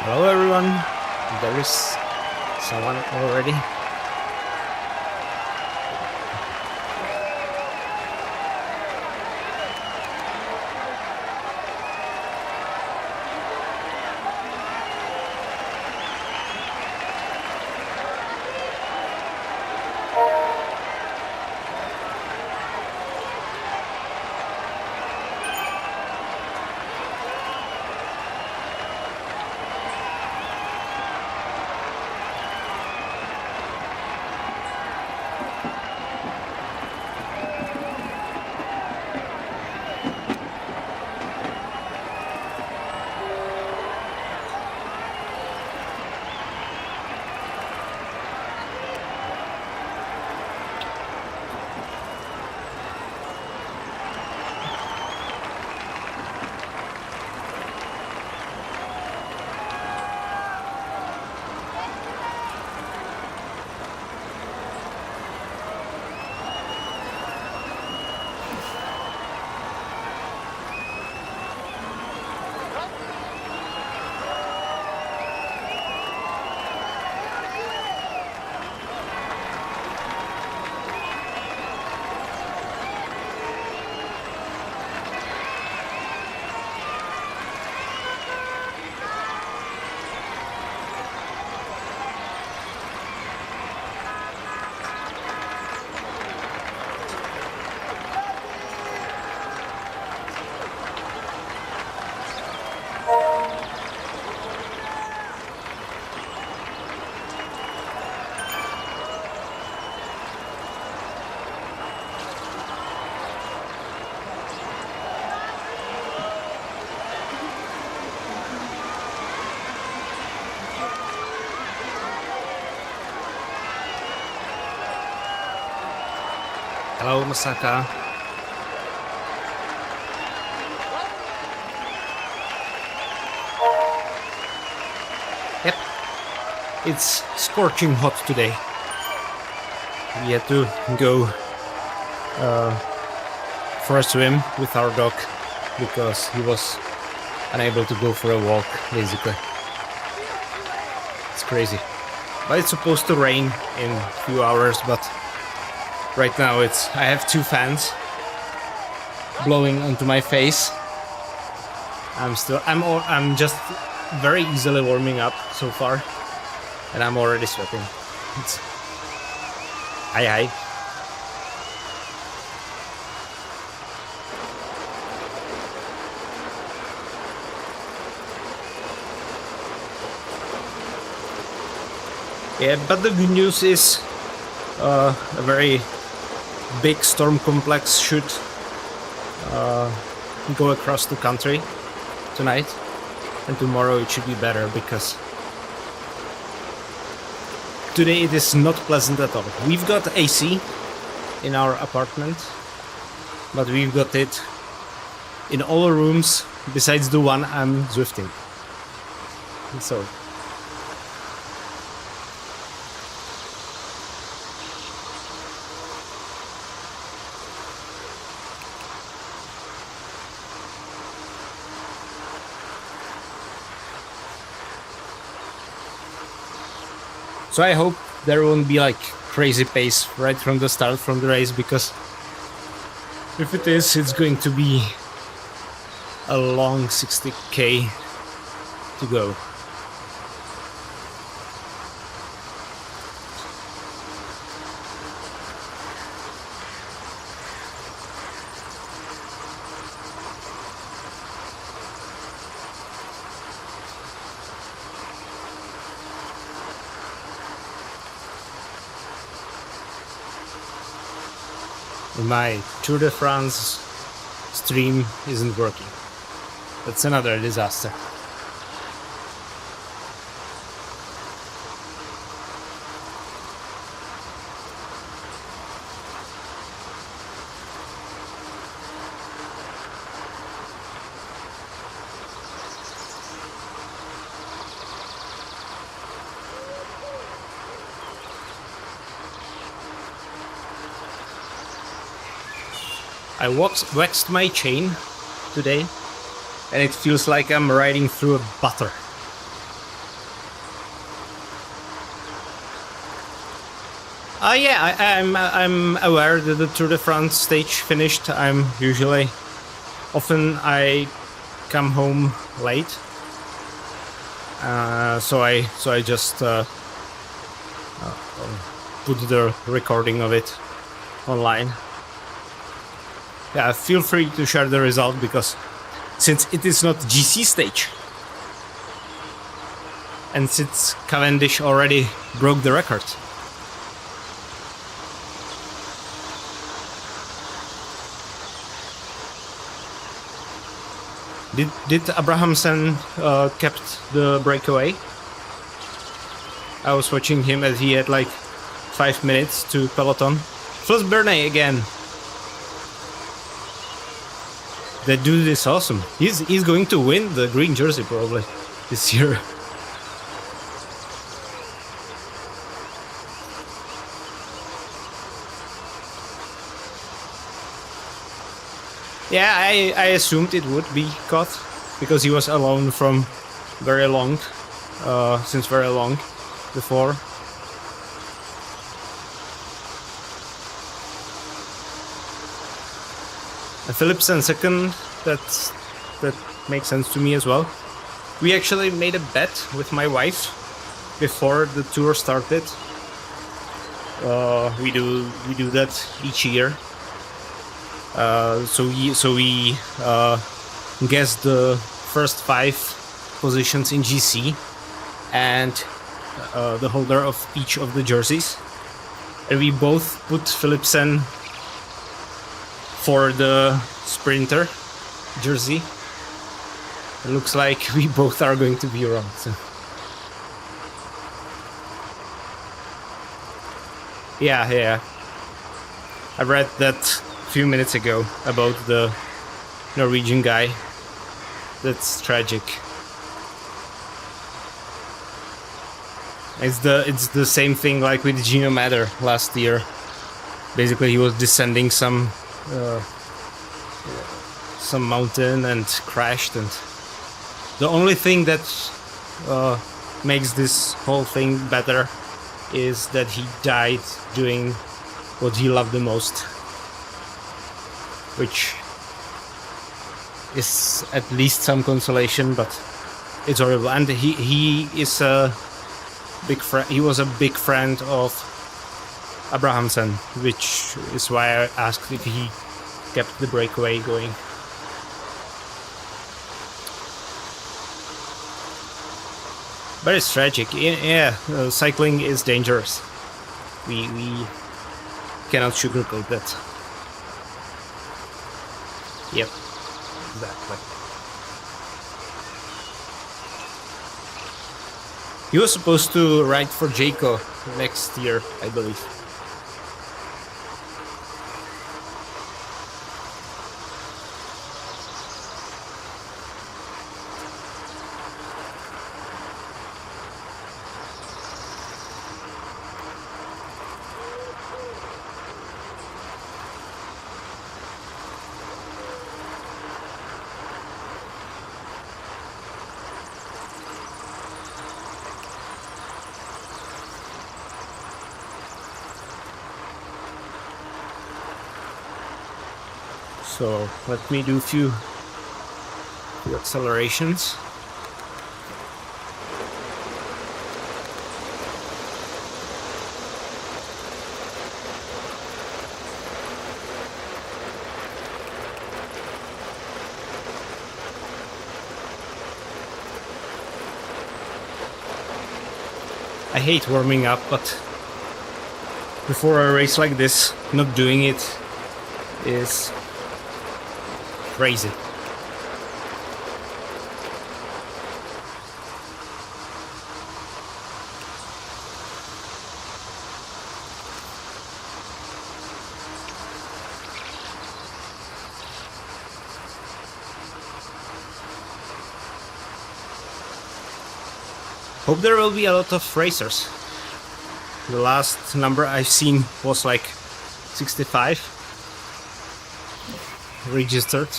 Hello everyone, there is someone already. Hello, Masaka. Yep, it's scorching hot today. We had to go for a swim with our dog because he was unable to go for a walk, basically. It's crazy. But it's supposed to rain in a few hours, but right now I have 2 fans blowing onto my face. I'm just very easily warming up so far, and I'm already sweating. It's hi. Yeah, but the good news is a very big storm complex should go across the country tonight, and tomorrow it should be better because today it is not pleasant at all. We've got AC in our apartment, but we've got it in all rooms besides the one I'm Zwifting. So I hope there won't be like crazy pace right from the start from the race, because if it is, it's going to be a long 60k to go. My Tour de France stream isn't working. That's another disaster. I waxed my chain today, and it feels like I'm riding through a butter. Yeah, I'm aware that the Tour de France stage finished. Often I come home late, so I just put the recording of it online. Yeah, feel free to share the result, because since it is not GC stage, and since Cavendish already broke the record. Did Abrahamsen kept the breakaway? I was watching him as he had like 5 minutes to peloton. Plus Bernay again. That dude is awesome. He's going to win the green jersey probably this year. Yeah, I assumed it would be caught, because he was alone from very long, since very long before. Philipsen second, that makes sense to me as well. We actually made a bet with my wife before the tour started. We do that each year. So we guessed the first 5 positions in GC and the holder of each of the jerseys, and we both put Philipsen for the sprinter jersey. It looks like we both are going to be wrong. So. Yeah. I read that a few minutes ago about the Norwegian guy. That's tragic. It's the same thing like with Gino Matter last year. Basically, he was descending some mountain and crashed, and the only thing that makes this whole thing better is that he died doing what he loved the most, which is at least some consolation, but it's horrible. And he is a big friend. He was a big friend of Abrahamsen, which is why I asked if he kept the breakaway going. But it's tragic. Yeah, cycling is dangerous. We cannot sugarcoat that. Yep, exactly. He was supposed to ride for Jayco next year, I believe. So let me do a few accelerations. I hate warming up, but before a race like this, not doing it is crazy. Hope there will be a lot of racers. The last number I've seen was like 65 registered.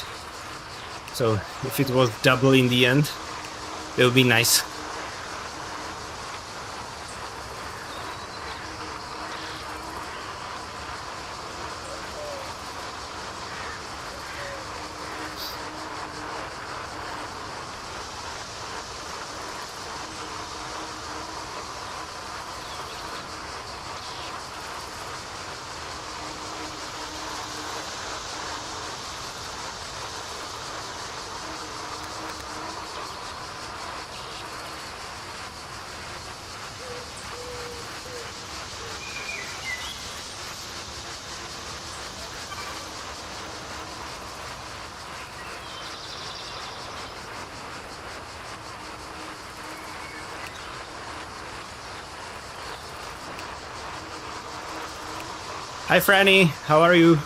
So if it was double in the end, it would be nice. Hi Franny, how are you?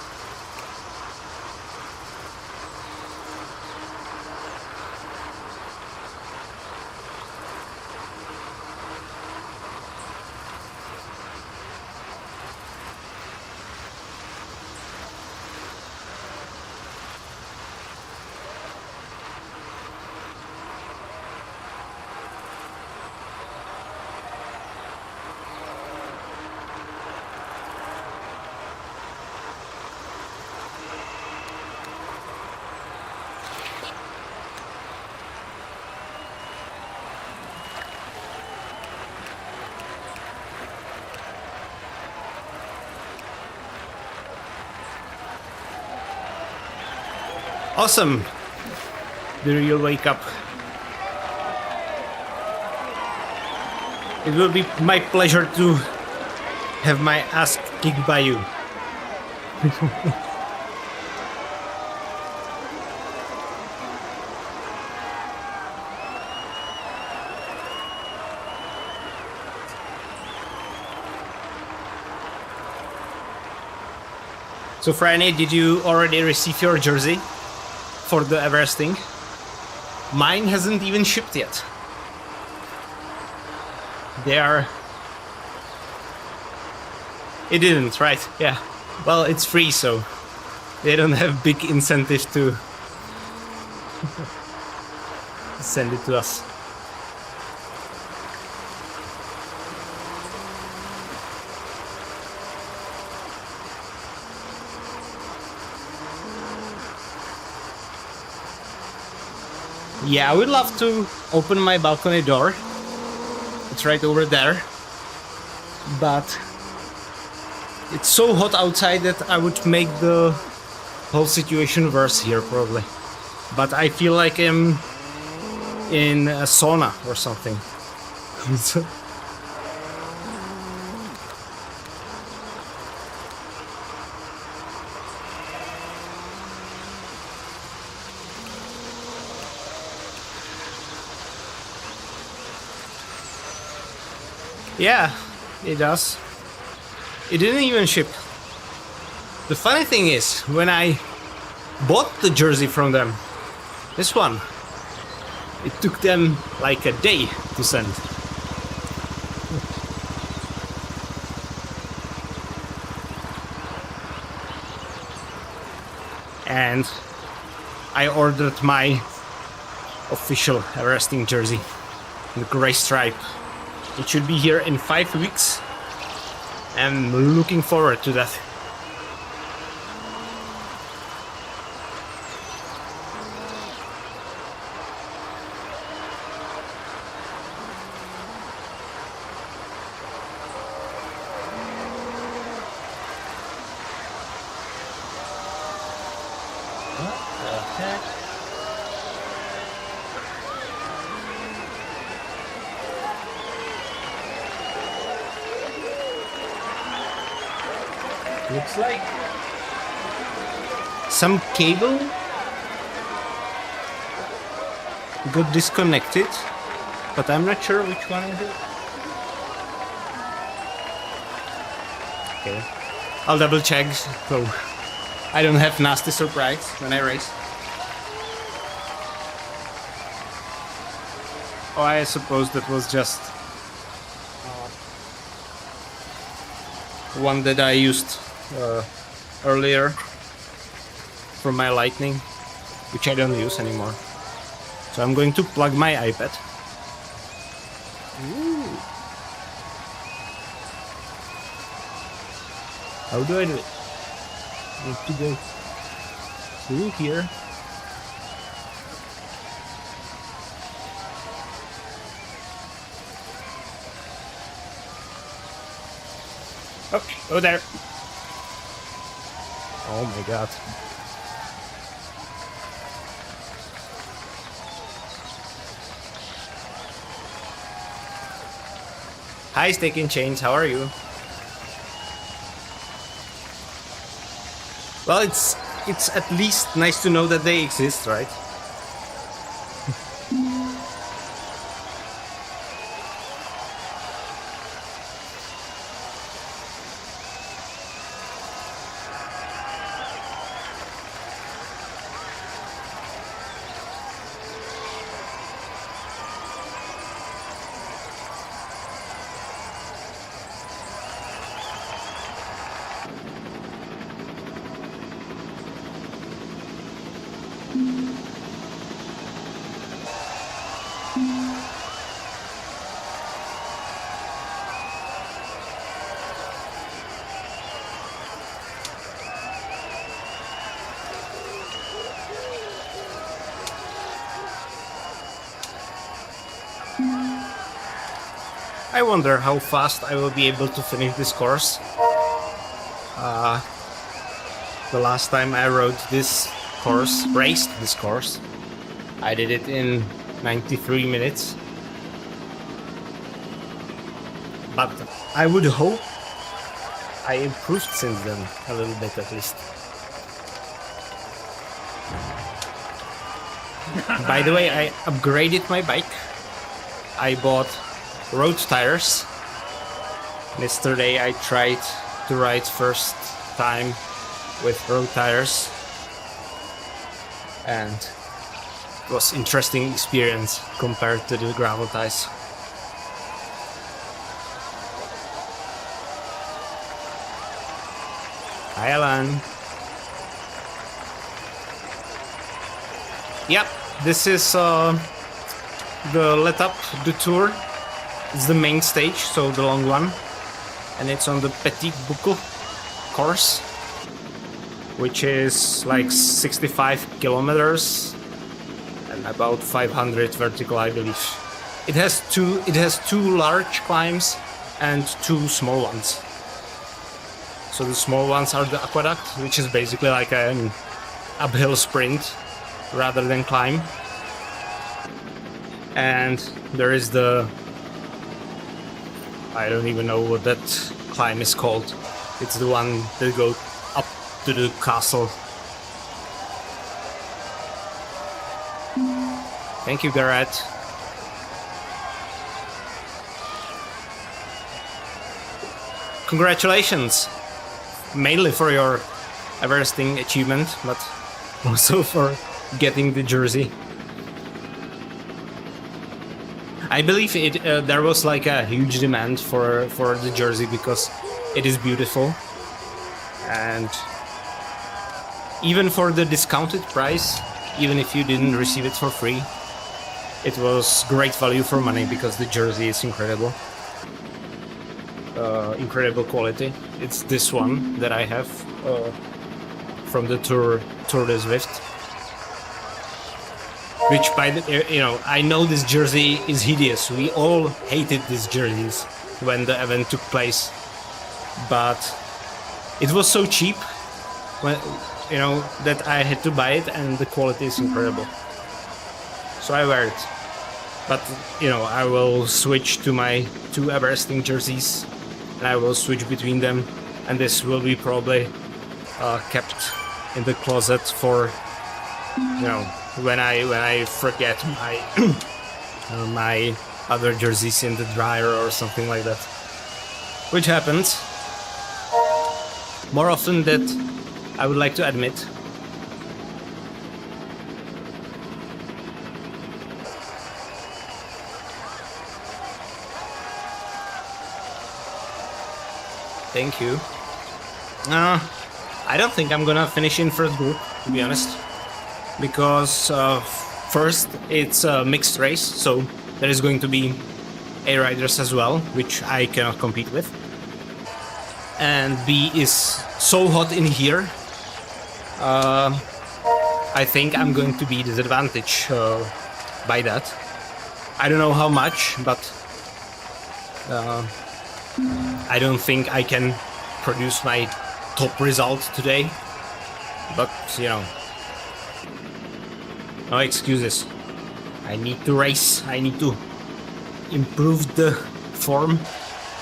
Awesome! Did you wake up? It will be my pleasure to have my ass kicked by you. So Franny, did you already receive your jersey for the Everesting? Mine hasn't even shipped yet. They are... It didn't, right? Yeah. Well, it's free, so they don't have big incentive to send it to us. Yeah, I would love to open my balcony door. It's right over there. But it's so hot outside that I would make the whole situation worse here, probably. But I feel like I'm in a sauna or something. Yeah, it does. It didn't even ship. The funny thing is, when I bought the jersey from them, this one, it took them like a day to send. And I ordered my official Everesting jersey, the gray stripe. It should be here in 5 weeks. I'm looking forward to that. What the heck? Looks like some cable got disconnected, but I'm not sure which one is it. Okay, I'll double check so I don't have nasty surprise when I race. Oh, I suppose that was just one that I used earlier for my lightning, which I don't use anymore. So I'm going to plug my iPad. Ooh. How do I do it? I need to go through here. Oh, there. Oh my god. Hi, Steak and Chains, how are you? Well, it's at least nice to know that they exist, right? I wonder how fast I will be able to finish this course. The last time I raced this course, I did it in 93 minutes. But I would hope I improved since then, a little bit at least. By the way, I upgraded my bike. I bought road tires. Yesterday I tried to ride first time with road tires, and it was interesting experience compared to the gravel tires. Hi Alan. Yep, this is the Let Up the Tour. It's the main stage, so the long one, and it's on the Petite Boucle course, which is like 65 kilometers and about 500 vertical, I believe. It has two large climbs and two small ones. So the small ones are the aqueduct, which is basically like an uphill sprint rather than climb, and there is the, I don't even know what that climb is called. It's the one that goes up to the castle. Thank you, Garrett. Congratulations! Mainly for your Everesting achievement, but also for getting the jersey. I believe there was like a huge demand for the jersey because it is beautiful, and even for the discounted price, even if you didn't receive it for free, it was great value for money because the jersey is incredible. Incredible quality. It's this one that I have from the Tour de Zwift. Which, by the, I know this jersey is hideous. We all hated these jerseys when the event took place, but it was so cheap, when, that I had to buy it, and the quality is incredible. So I wear it. But I will switch to my two Everesting jerseys, and I will switch between them, and this will be probably kept in the closet for, you know, when I forget my my other jerseys in the dryer or something like that, which happens more often than I would like to admit. Thank you. I don't think I'm gonna finish in first group, to be honest, because first it's a mixed race, so there is going to be A riders as well, which I cannot compete with. And B is so hot in here, I think I'm going to be disadvantaged by that. I don't know how much, but I don't think I can produce my top result today. But, you know, no excuses. I need to race. I need to improve the form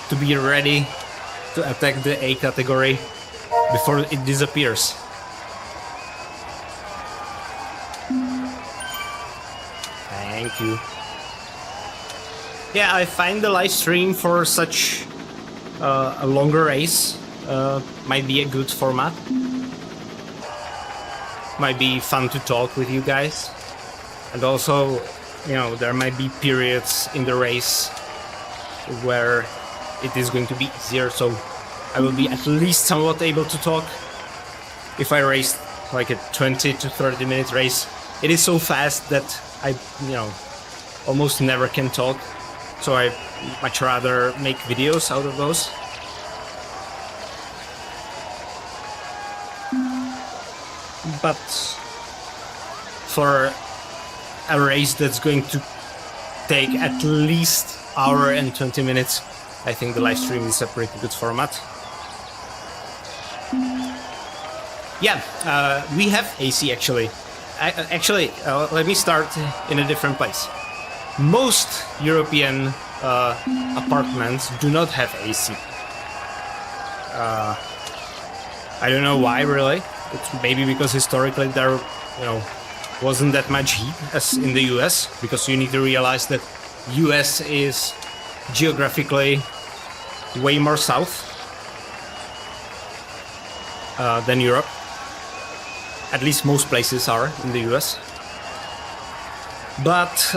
to be ready to attack the A category before it disappears. Thank you. Yeah, I find the live stream for such a longer race might be a good format. Might be fun to talk with you guys. And also, you know, there might be periods in the race where it is going to be easier, so I will be at least somewhat able to talk. If I race like a 20 to 30 minute race, it is so fast that I, you know, almost never can talk. So I much rather make videos out of those. But for a race that's going to take at least hour and 20 minutes, I think the live stream is a pretty good format. Yeah, we have AC actually. Let me start in a different place. Most European apartments do not have AC. I don't know why, really. It's maybe because historically there, you know, wasn't that much heat as in the US, because you need to realize that US is geographically way more south than Europe. At least most places are in the US. But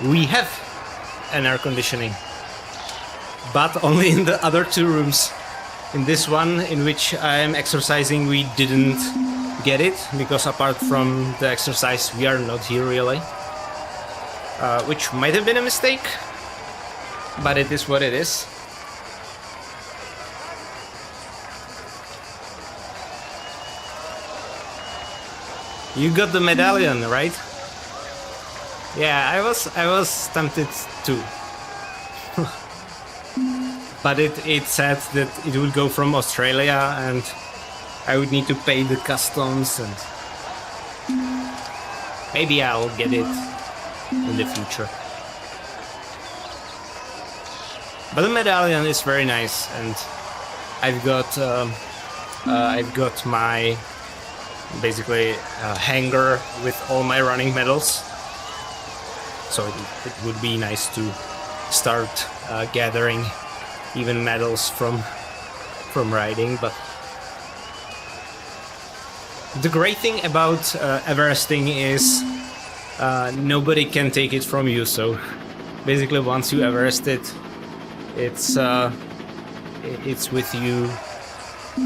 we have an air conditioning, but only in the other two rooms. In this one, in which I am exercising, we didn't get it, because apart from the exercise, we are not here really. Which might have been a mistake, but it is what it is. You got the medallion, right? Yeah, I was tempted too. But it said that it would go from Australia and I would need to pay the customs, and maybe I'll get it in the future. But the medallion is very nice, and I've got my basically hanger with all my running medals. So it would be nice to start gathering even medals from riding. But the great thing about Everesting is nobody can take it from you. So basically, once you Everest it, it's with you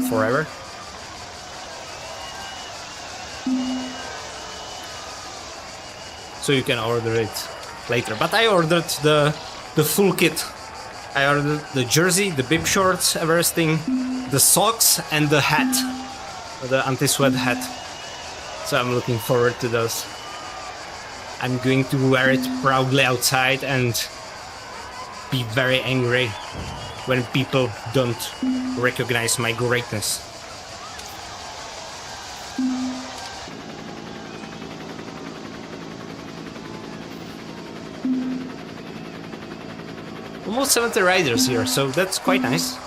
forever. So you can order it later. But I ordered the full kit. I ordered the jersey, the bib shorts, Everesting, the socks, and the hat, the anti-sweat hat. So I'm looking forward to those. I'm going to wear it proudly outside and be very angry when people don't recognize my greatness. Almost 70 riders here, so that's quite nice.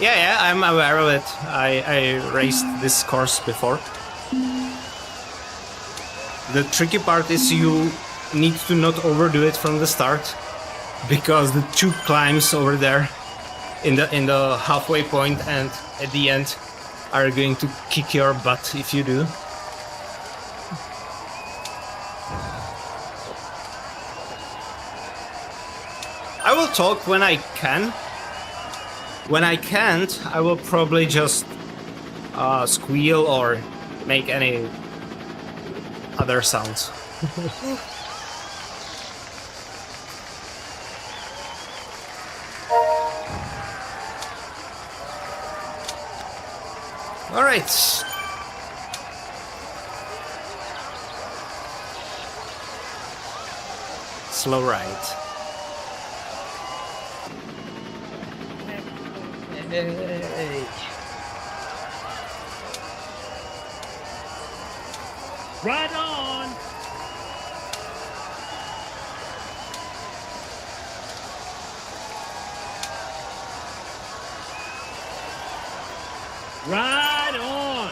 Yeah, I'm aware of it. I raced this course before. The tricky part is you need to not overdo it from the start, because the 2 climbs over there in the halfway point and at the end are going to kick your butt if you do. I will talk when I can. When I can't, I will probably just squeal or make any other sounds. All right. Slow ride. Hey. Right on! Right on!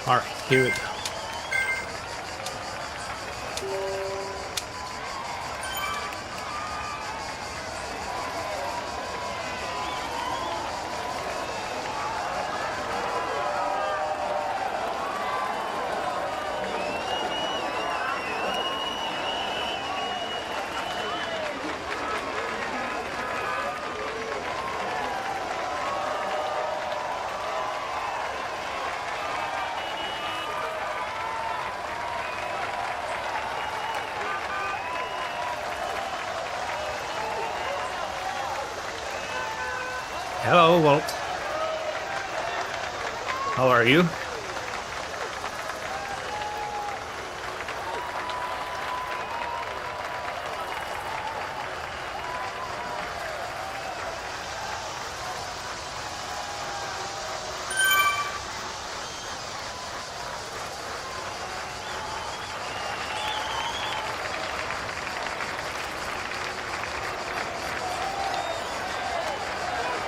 All right, here we go. Hello, Walt. How are you?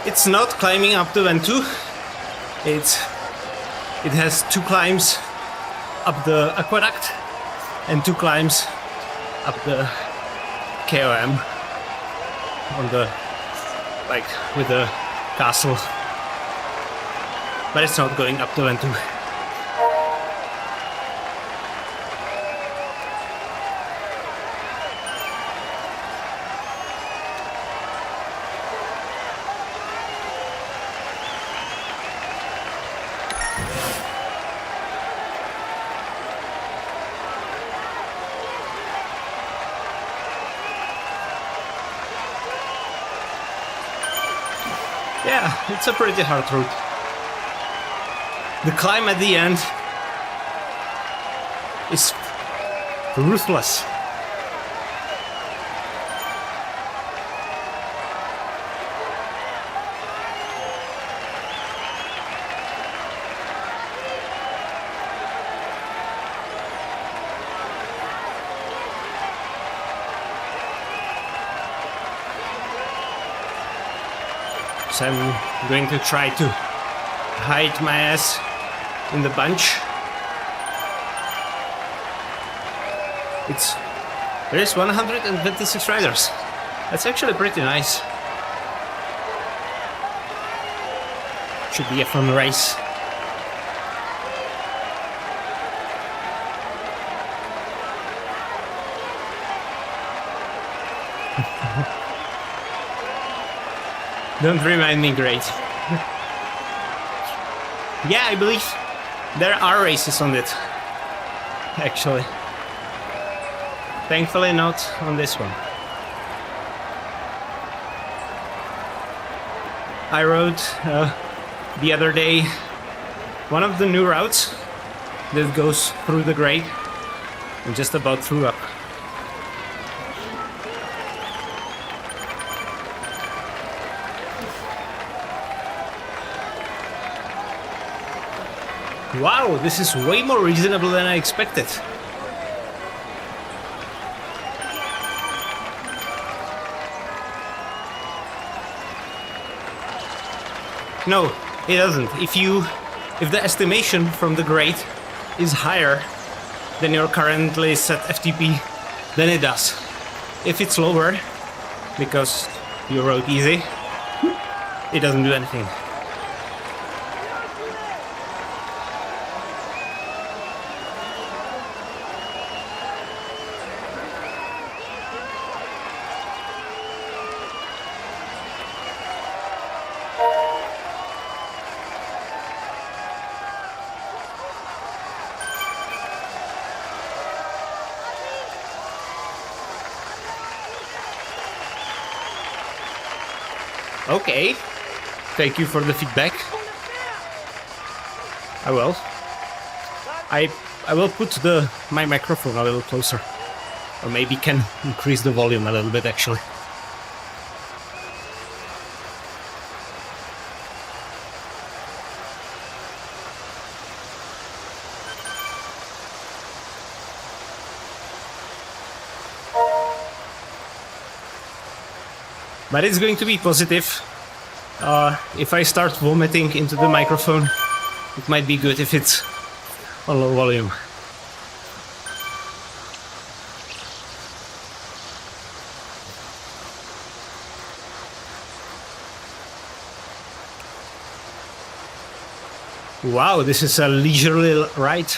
It's not climbing up the Ventoux. It has 2 climbs up the aqueduct and 2 climbs up the KOM on the, like, with the castle. But it's not going up the Ventoux. Yeah, it's a pretty hard route. The climb at the end is ruthless. So I'm going to try to hide my ass in the bunch. There is 126 riders. That's actually pretty nice. Should be a fun race. Don't remind me, great. Yeah, I believe there are races on it, actually. Thankfully not on this one. I rode the other day one of the new routes that goes through the grade and just about threw up. Wow, this is way more reasonable than I expected. No, it doesn't. If the estimation from the grate is higher than your currently set FTP, then it does. If it's lower, because you rode easy, it doesn't do anything. Okay, thank you for the feedback. I will. I will put my microphone a little closer, or maybe can increase the volume a little bit actually. But it's going to be positive. If I start vomiting into the microphone, it might be good if it's on low volume. Wow, this is a leisurely ride.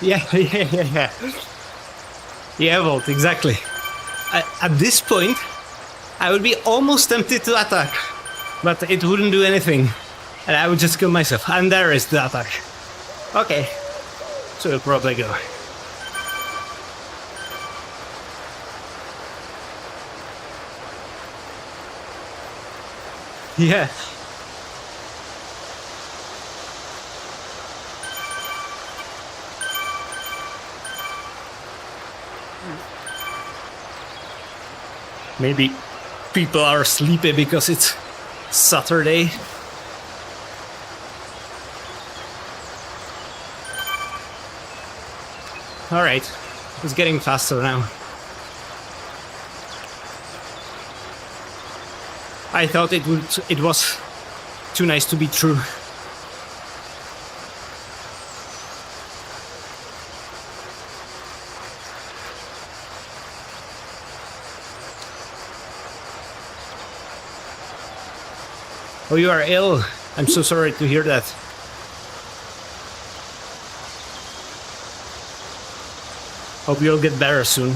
Yeah. Yeah, Volt, exactly. At this point, I would be almost tempted to attack, but it wouldn't do anything, and I would just kill myself. And there is the attack. Okay, so we'll probably go. Yeah. Maybe people are sleepy because it's Saturday. Alright, it's getting faster now. I thought it was too nice to be true. Oh, you are ill. I'm so sorry to hear that. Hope you'll get better soon.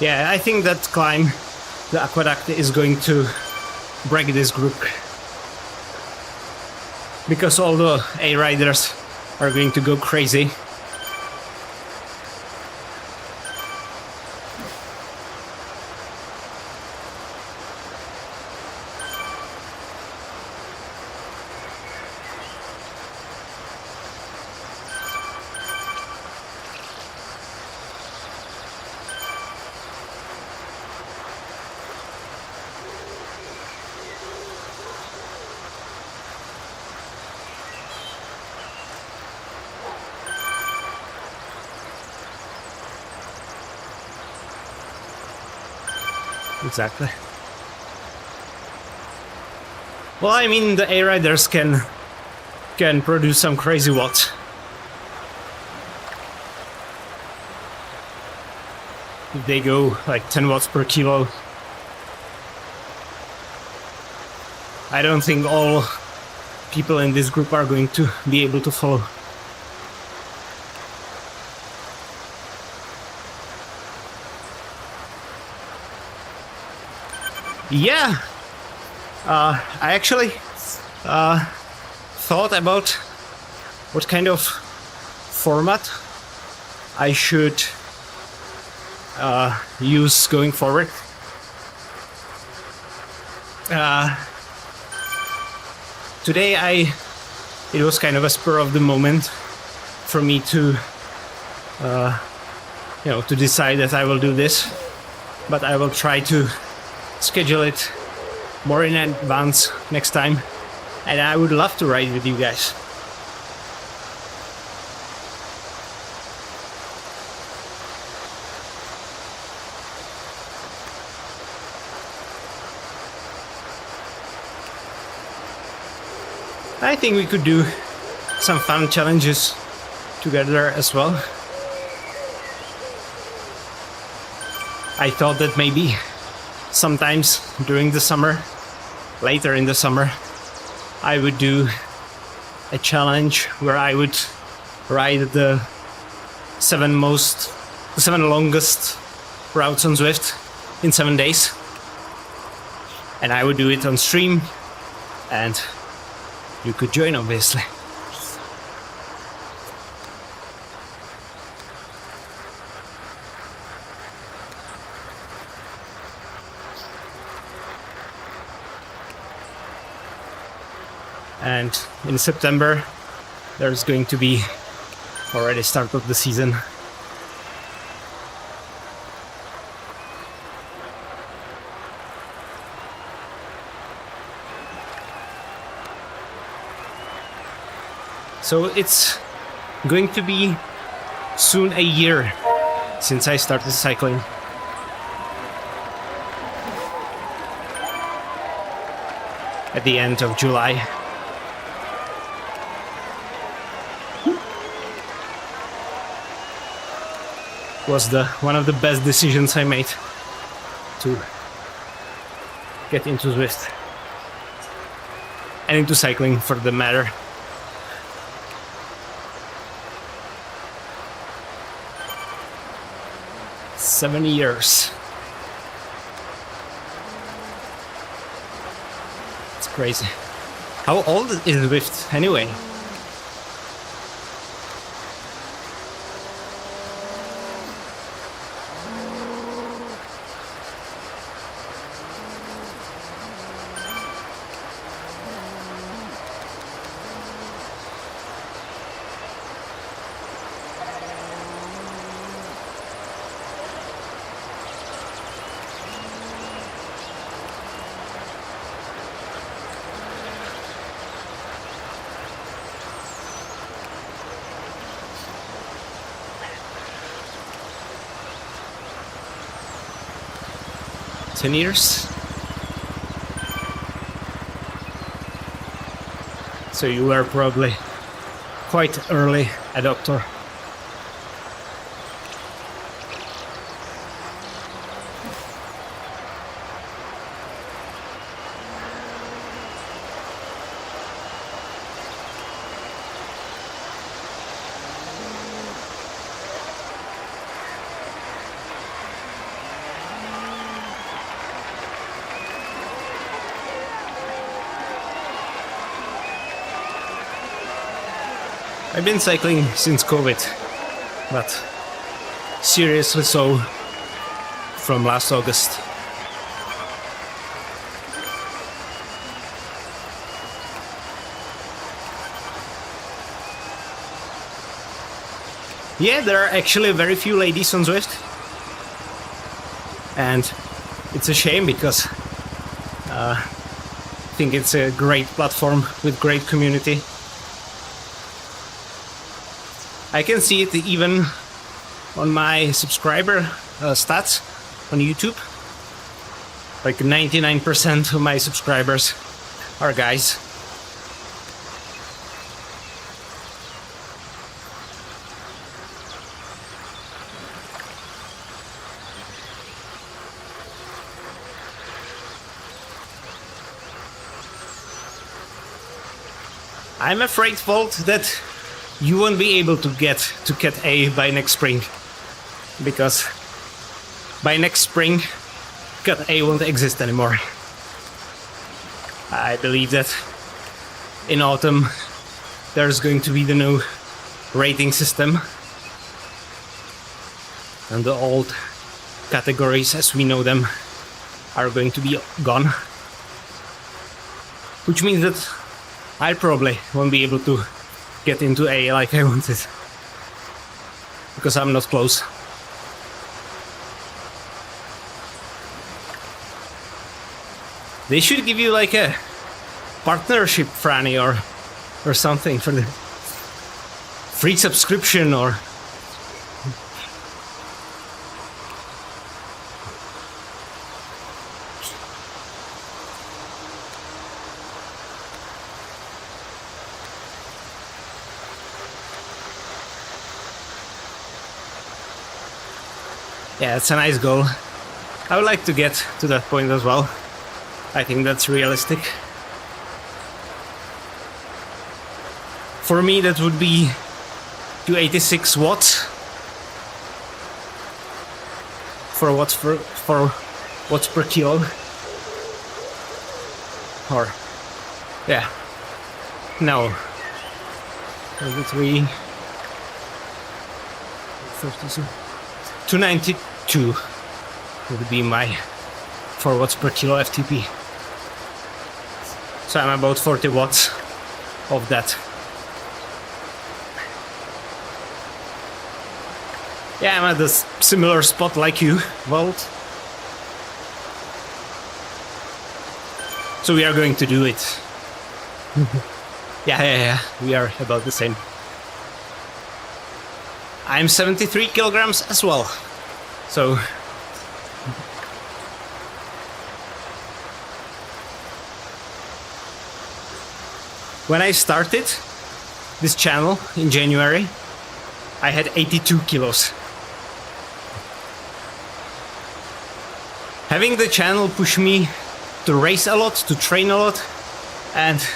Yeah, I think that climb, the aqueduct, is going to break this group. Because all the A riders are going to go crazy. Exactly. Well, I mean, the A-Riders can produce some crazy watts. If they go like 10 watts per kilo. I don't think all people in this group are going to be able to follow. Yeah, I actually thought about what kind of format I should use going forward. Today it was kind of a spur of the moment for me to to decide that I will do this, but I will try to schedule it more in advance next time, and I would love to ride with you guys. I think we could do some fun challenges together as well. I thought that maybe sometimes during the summer, later in the summer, I would do a challenge where I would ride the seven longest routes on Zwift in 7 days. And I would do it on stream, and you could join, obviously. And in September, there's going to be already start of the season. So it's going to be soon a year since I started cycling. At the end of July. Was one of the best decisions I made to get into Zwift and into cycling for the matter. Seven years. It's crazy. How old is Zwift anyway? Years. So you were probably quite early adopter. I've been cycling since COVID, but seriously so from last August. Yeah, there are actually very few ladies on Zwift, and it's a shame because I think it's a great platform with great community. I can see it even on my subscriber stats on YouTube. Like 99% of my subscribers our guys. I'm afraid, Volt, that you won't be able to get to Cat A by next spring, because by next spring Cat A won't exist anymore. I believe that in autumn there's going to be the new rating system, and the old categories as we know them are going to be gone, which means that I probably won't be able to get into A like I wanted, because I'm not close. They should give you like a partnership, Franny, or something for the free subscription, or yeah, it's a nice goal. I would like to get to that point as well. I think that's realistic. For me, that would be 286 watts for watts per kilo. Or yeah, no, 33, 292 would be my 4 watts per kilo FTP. So I'm about 40 watts of that. Yeah, I'm at a similar spot like you, Volt. So we are going to do it. Yeah, we are about the same. I'm 73 kilograms as well. So when I started this channel in January, I had 82 kilos. Having the channel push me to race a lot, to train a lot, and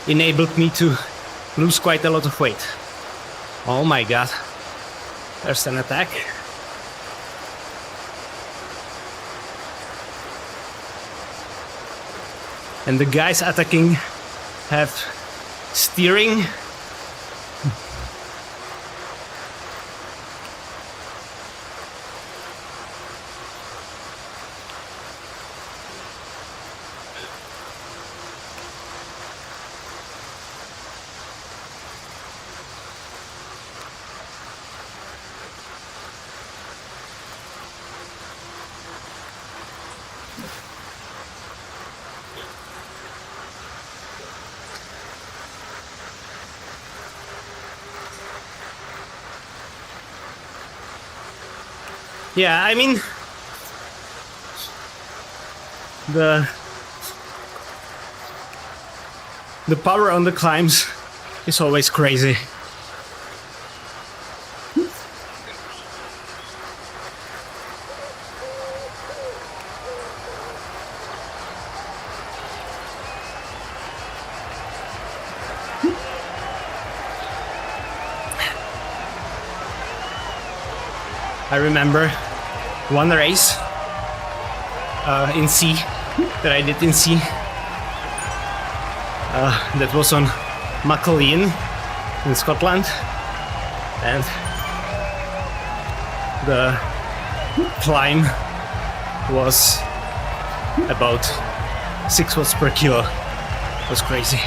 enabled me to lose quite a lot of weight. Oh my god, there's an attack. And the guys attacking have steering. Yeah, I mean, the power on the climbs is always crazy. I remember one race in C that I did in C. That was on Boucle in Scotland, and the climb was about 6 watts per kilo. It was crazy.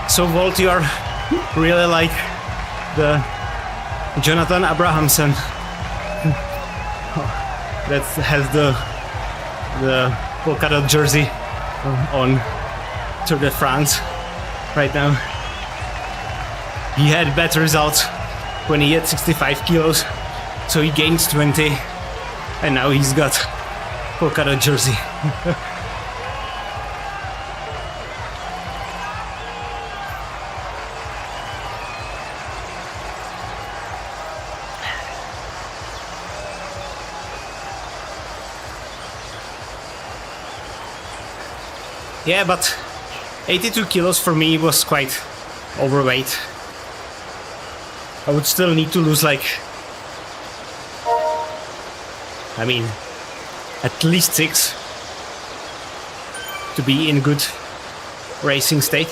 So Volt, you are really like the Jonathan Abrahamson that has the polka dot jersey on Tour de France right now. He had better results when he had 65 kilos, so he gains 20, and now he's got polka dot jersey. Yeah, but 82 kilos for me was quite overweight. I would still need to lose like, I mean, at least 6 to be in good racing state.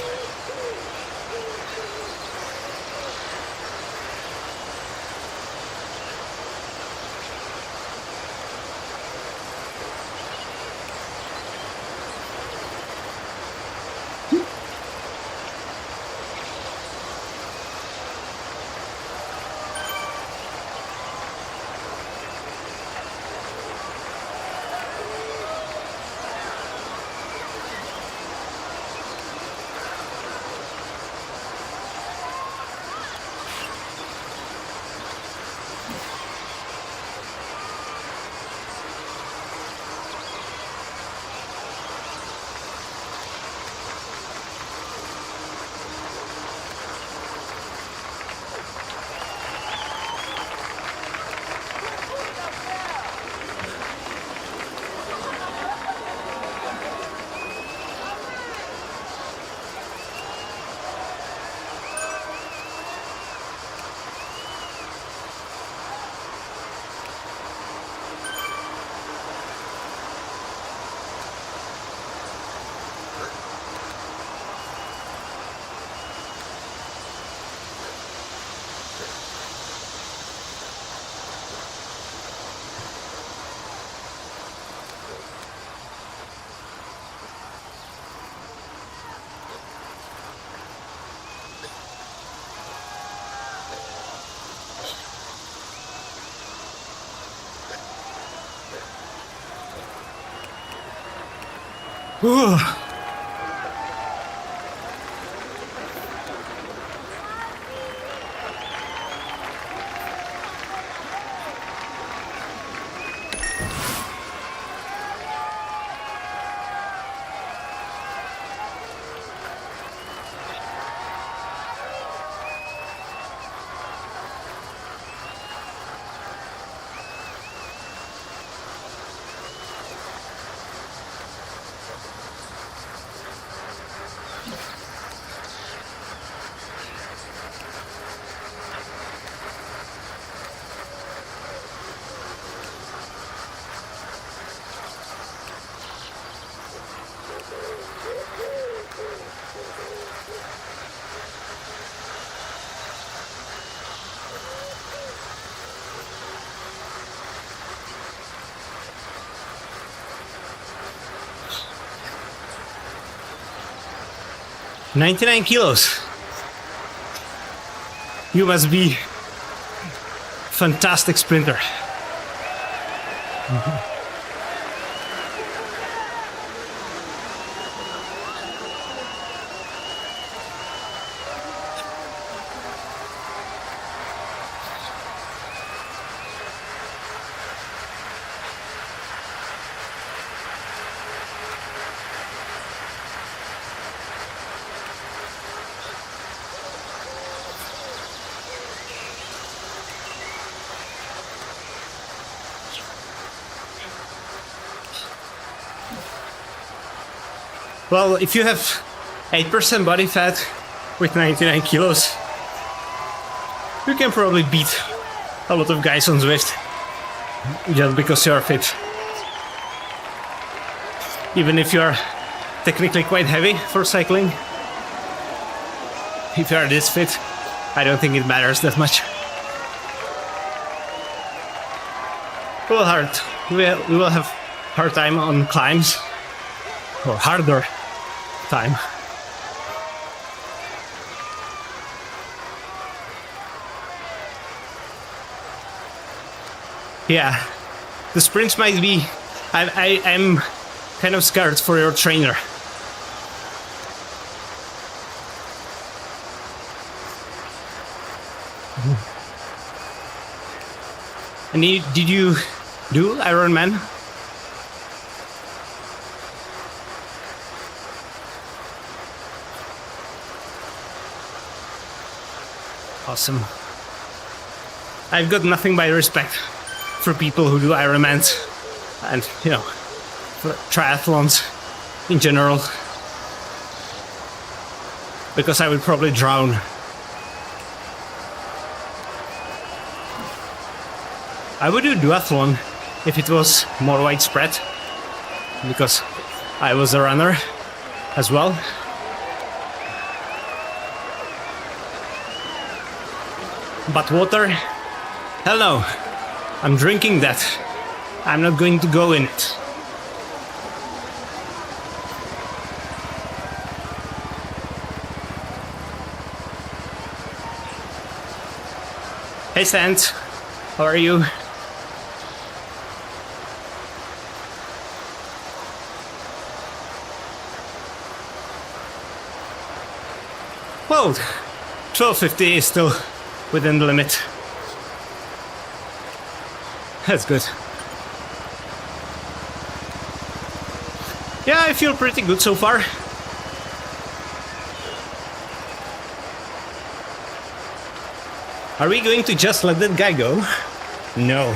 Ooh. "99 kilos. You must be fantastic sprinter." Well, if you have 8% body fat with 99 kilos, you can probably beat a lot of guys on Zwift just because you're fit. Even if you're technically quite heavy for cycling, if you are this fit, I don't think it matters that much. We will have hard time on climbs, or harder time. Yeah, the sprints might be. I'm kind of scared for your trainer. And did you do Iron Man? Awesome. I've got nothing but respect for people who do Ironmans and, for triathlons in general. Because I would probably drown. I would do duathlon if it was more widespread, because I was a runner as well. But water? Hell no. I'm drinking that. I'm not going to go in it. Hey Sant, how are you? Well, 12:50 is still within the limit. That's good. Yeah, I feel pretty good so far. Are we going to just let that guy go? No.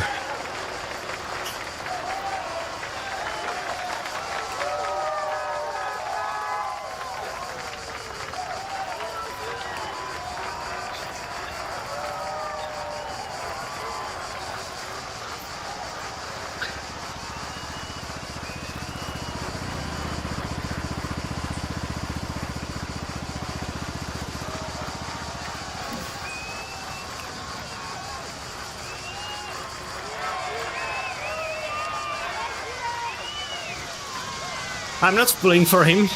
I'm not pulling for him.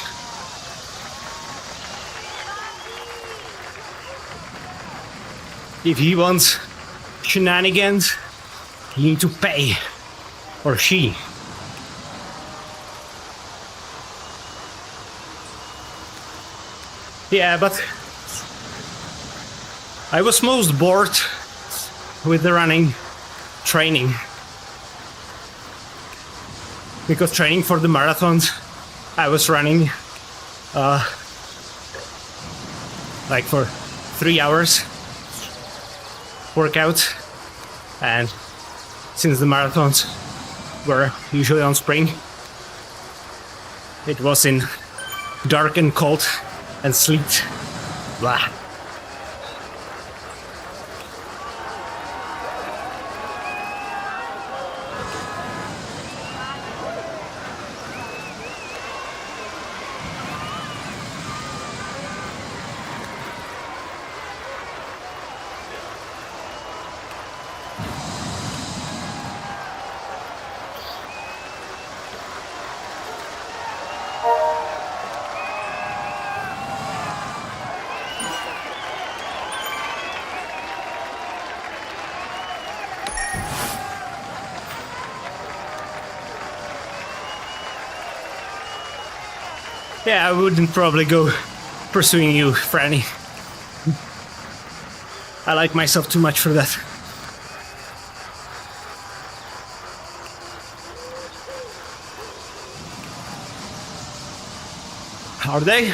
If he wants shenanigans, he needs to pay. Or she. Yeah, but I was most bored with the running training. Because training for the marathons, I was running like for 3 hours workout, and since the marathons were usually on spring, it was in dark and cold and sleet. Blah. Yeah, I wouldn't probably go pursuing you, Franny. I like myself too much for that. Are they?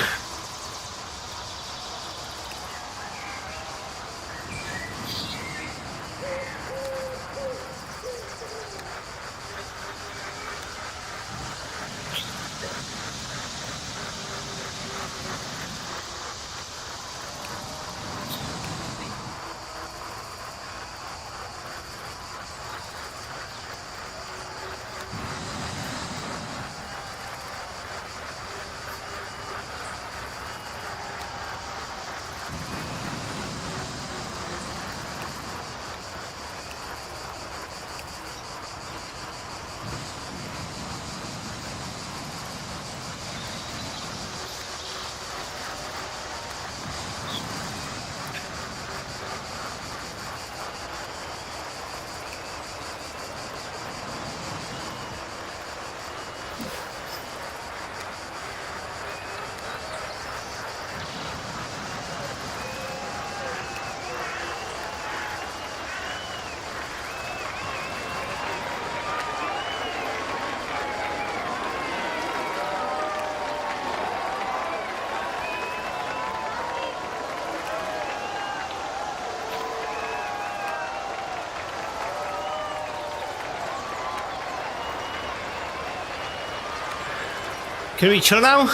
Can we chill now?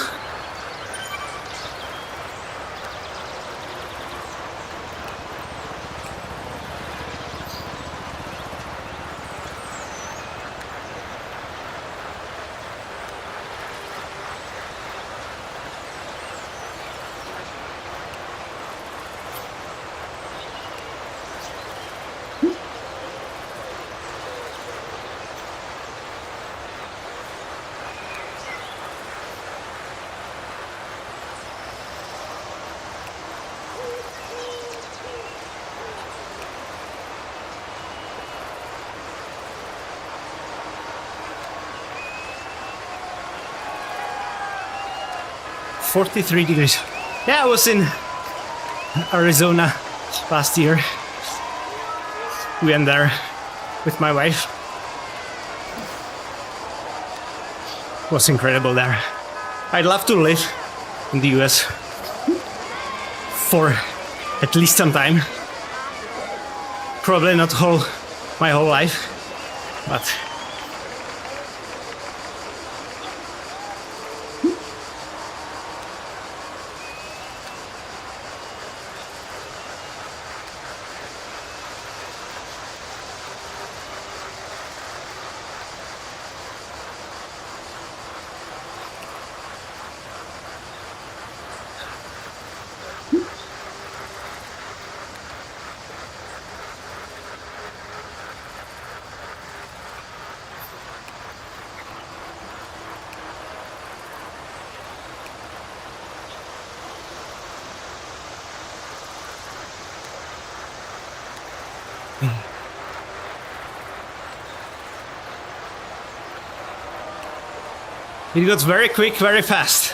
$43. Yeah, I was in Arizona last year. We went there with my wife. It was incredible there. I'd love to live in the US for at least some time. Probably not my whole life, but it got very quick, very fast.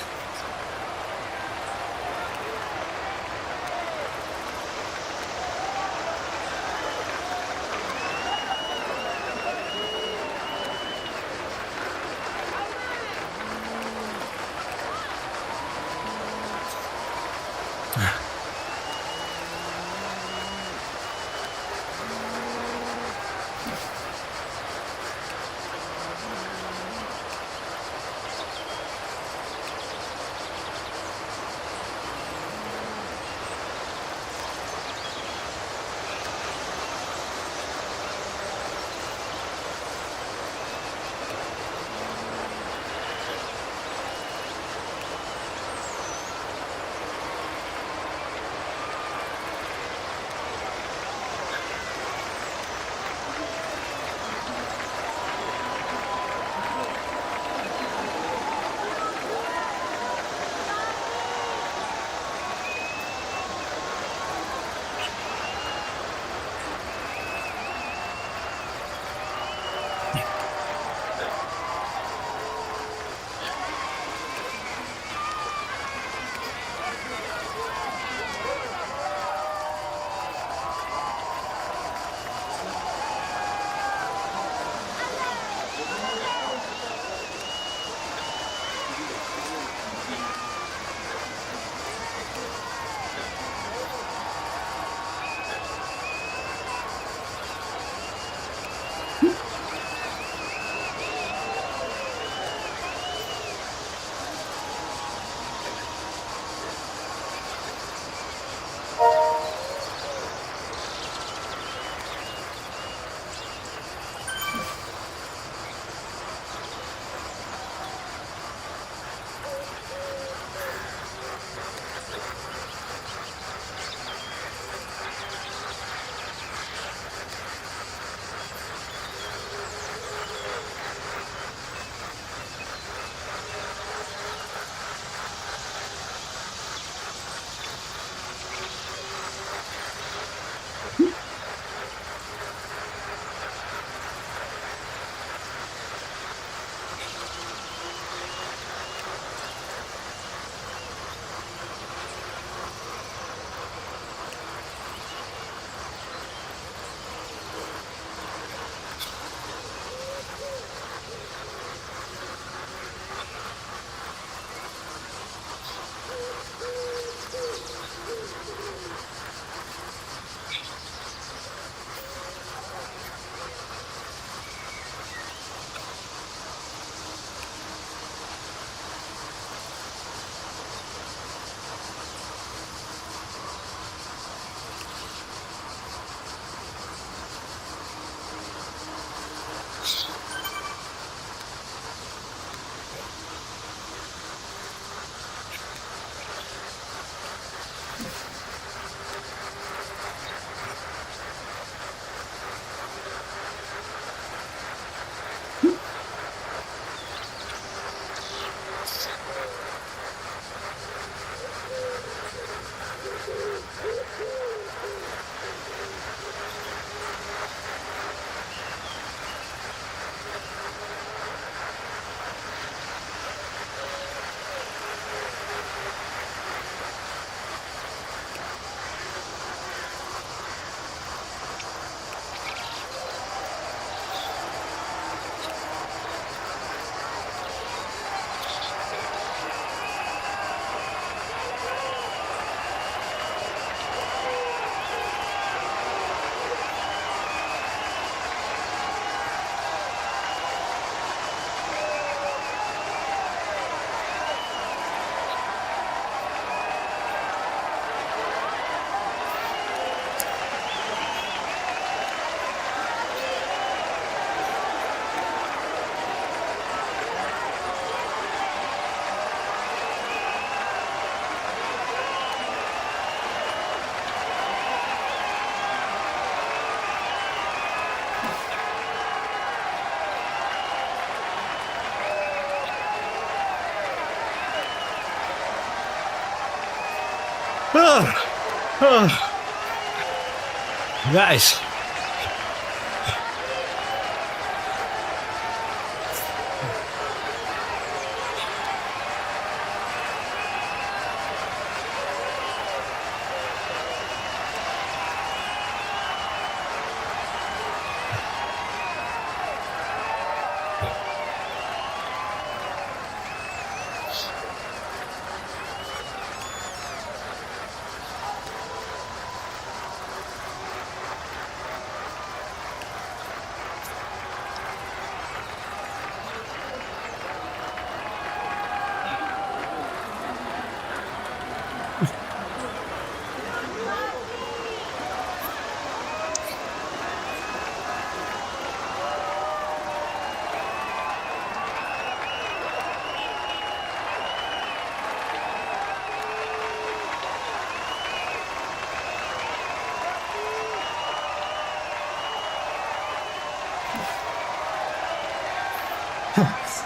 Guys.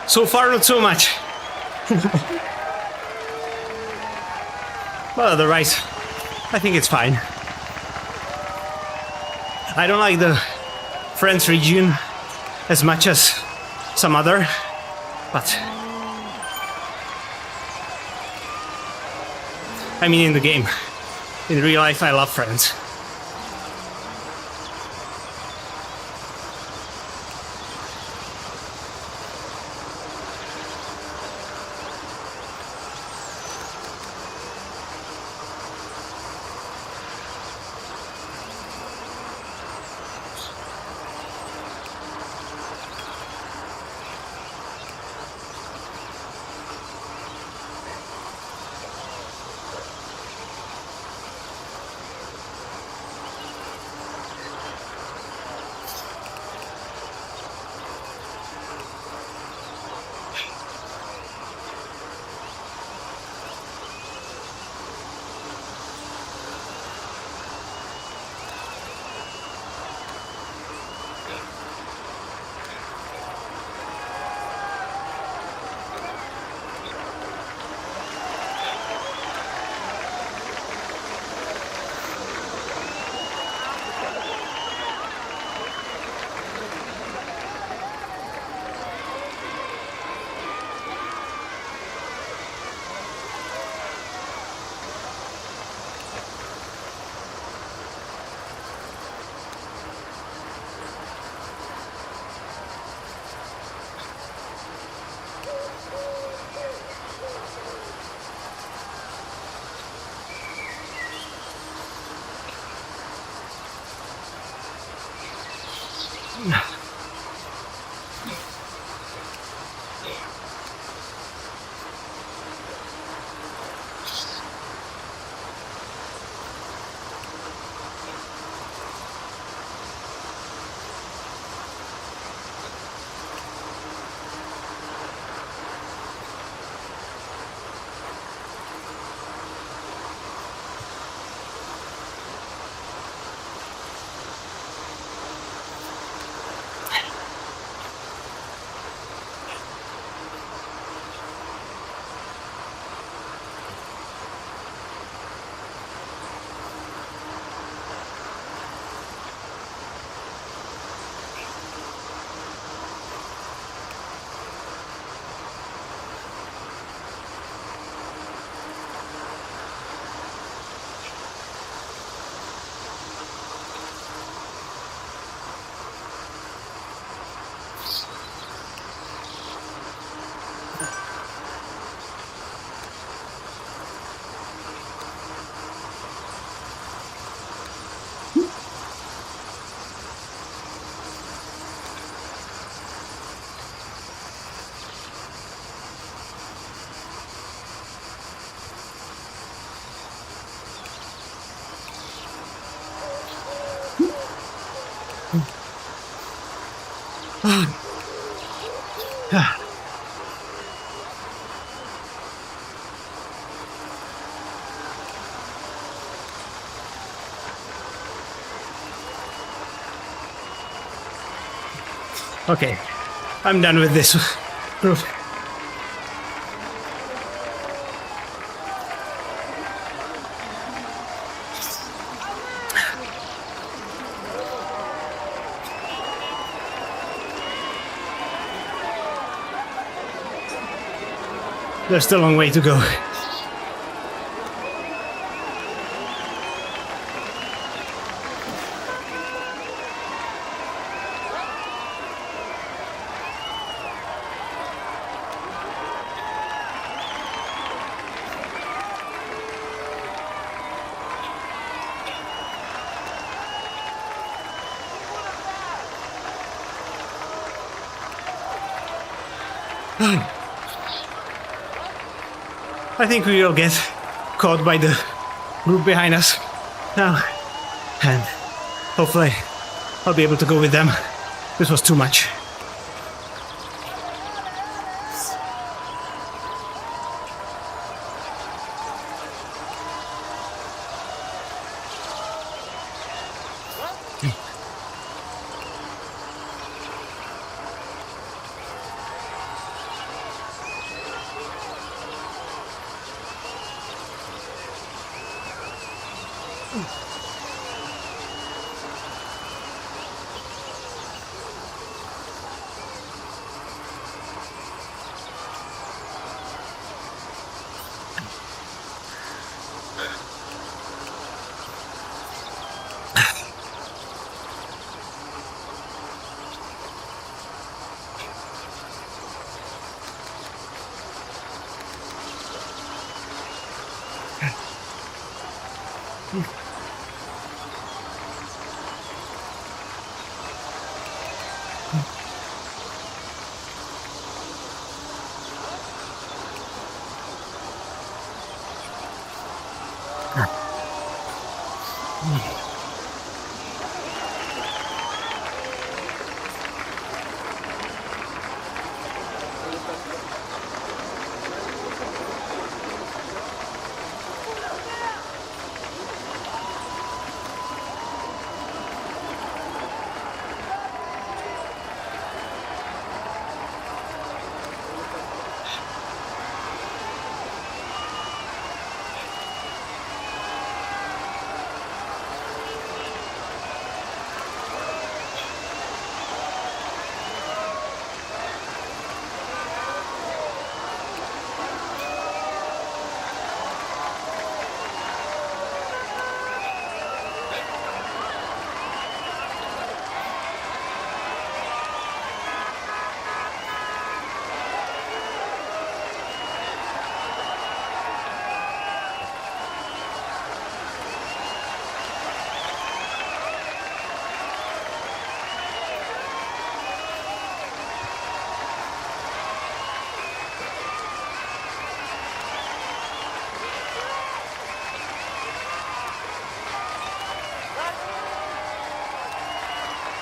So far, not so much. Well, otherwise, I think it's fine. I don't like the French region as much as some other, but I mean in the game. In real life, I love France. Okay, I'm done with this group. There's still a long way to go. I think we will get caught by the group behind us now, and hopefully I'll be able to go with them. This was too much.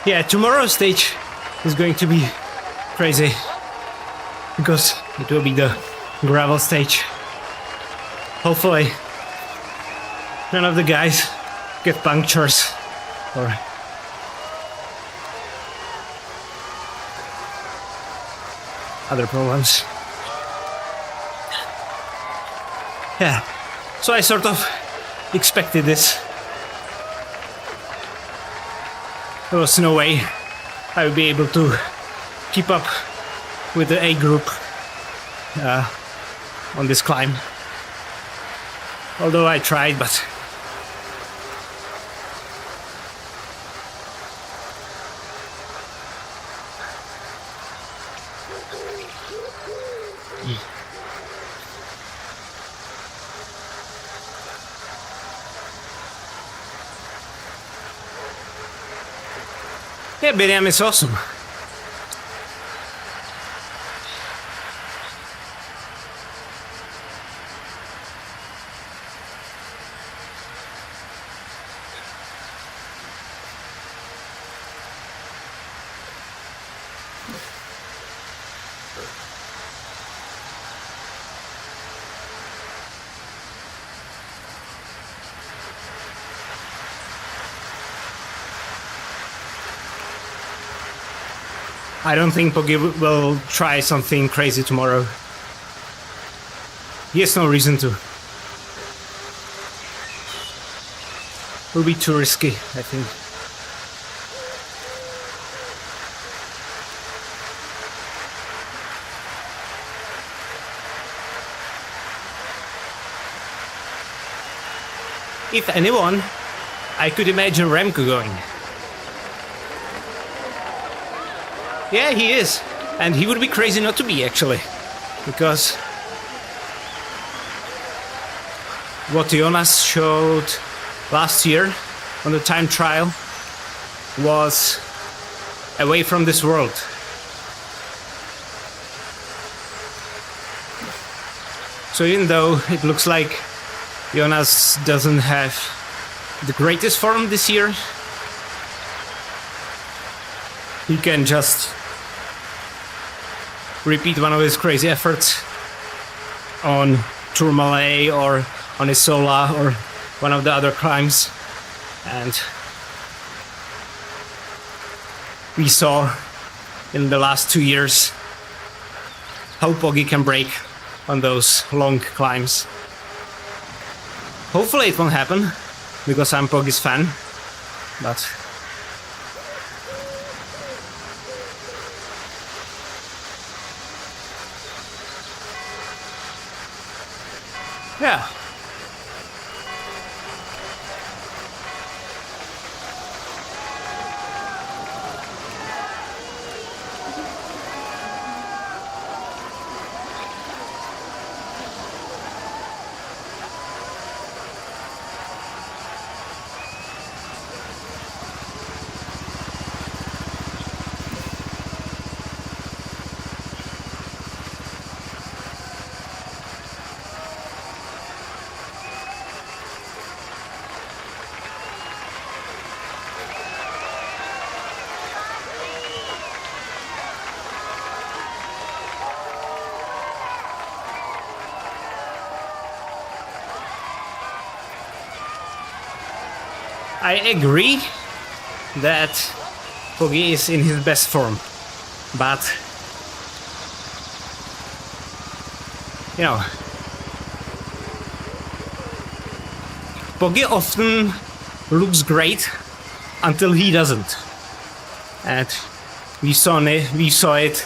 Yeah, tomorrow's stage is going to be crazy because it will be the gravel stage. Hopefully none of the guys get punctures or other problems. Yeah, so I sort of expected this. There was no way I would be able to keep up with the A group on this climb. Although I tried, but yeah, Miriam is awesome. I don't think Pogi will try something crazy tomorrow. He has no reason to. It will be too risky, I think. if anyone, I could imagine Remco going. Yeah, he is. And he would be crazy not to be, actually. Because what Jonas showed last year on the time trial was away from this world. So even though it looks like Jonas doesn't have the greatest form this year, he can just repeat one of his crazy efforts on Tourmalet or on Isola or one of the other climbs, and we saw in the last 2 years how Poggi can break on those long climbs. Hopefully it won't happen, because I'm Poggi's fan, but yeah. I agree that Poggi is in his best form, but you know, Poggi often looks great until he doesn't, and we saw it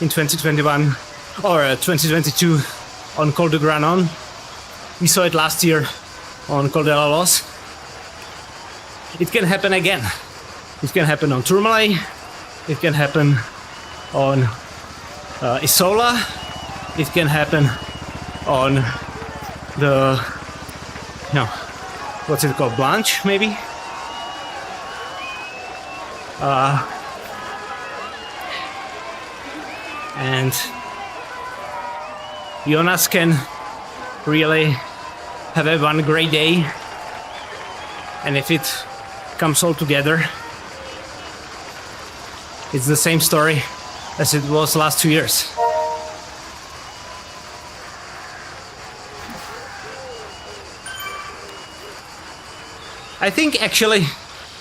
in 2021 or 2022 on Col de Granon. We saw it last year on Col de la Loze. It can happen again. It can happen on Tourmalet. It can happen on Isola. It can happen on the, what's it called? Blanche, maybe? And Jonas can really have a one great day. And if it comes all together, it's the same story as it was last 2 years. I think actually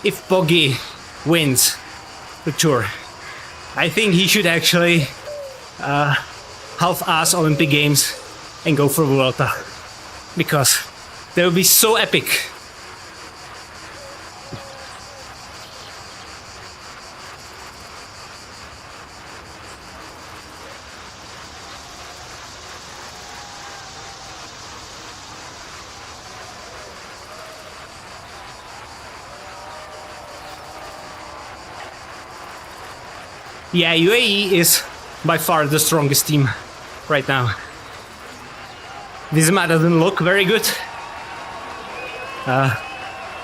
if Poggi wins the Tour, I think he should actually half-ass Olympic Games and go for Vuelta, because that would be so epic. Yeah, UAE is by far the strongest team right now. Visma doesn't look very good.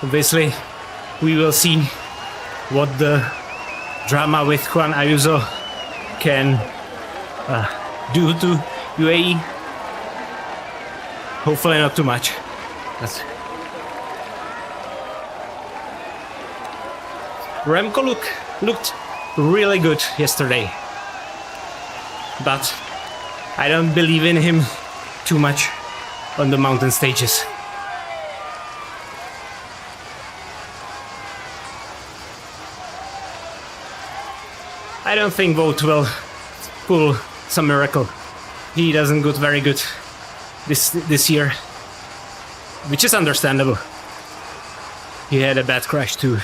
Obviously, we will see what the drama with Juan Ayuso can do to UAE. Hopefully not too much. Remco looked really good yesterday, but I don't believe in him too much on the mountain stages. I don't think Wout will pull some miracle. He doesn't look very good this year, which is understandable. He had a bad crash too.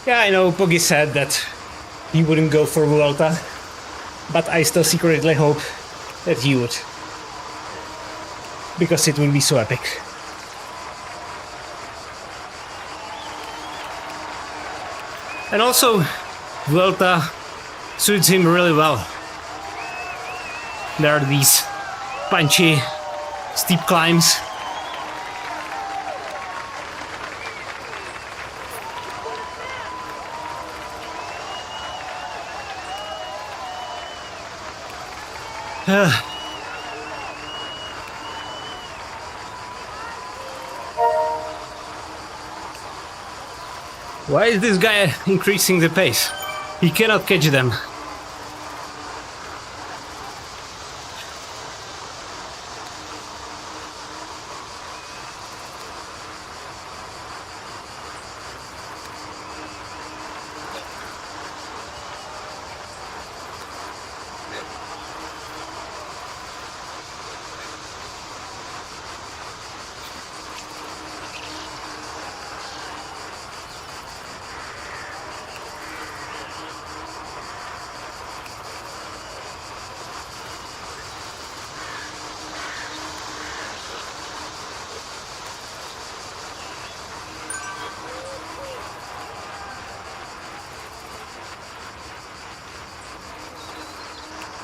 Yeah, I know Poggy said that he wouldn't go for Vuelta, but I still secretly hope that he would. Because it would be so epic. And also, Vuelta suits him really well. There are these punchy, steep climbs. Why is this guy increasing the pace? He cannot catch them.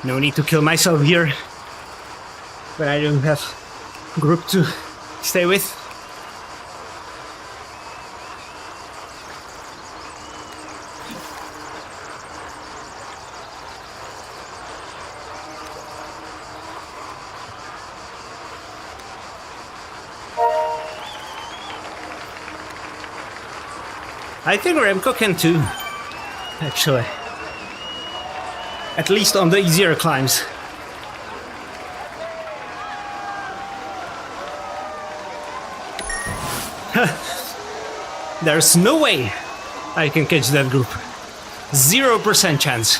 No need to kill myself here, but I don't have group to stay with. I think Remco can too, actually. At least on the easier climbs. There's no way I can catch that group. 0% chance.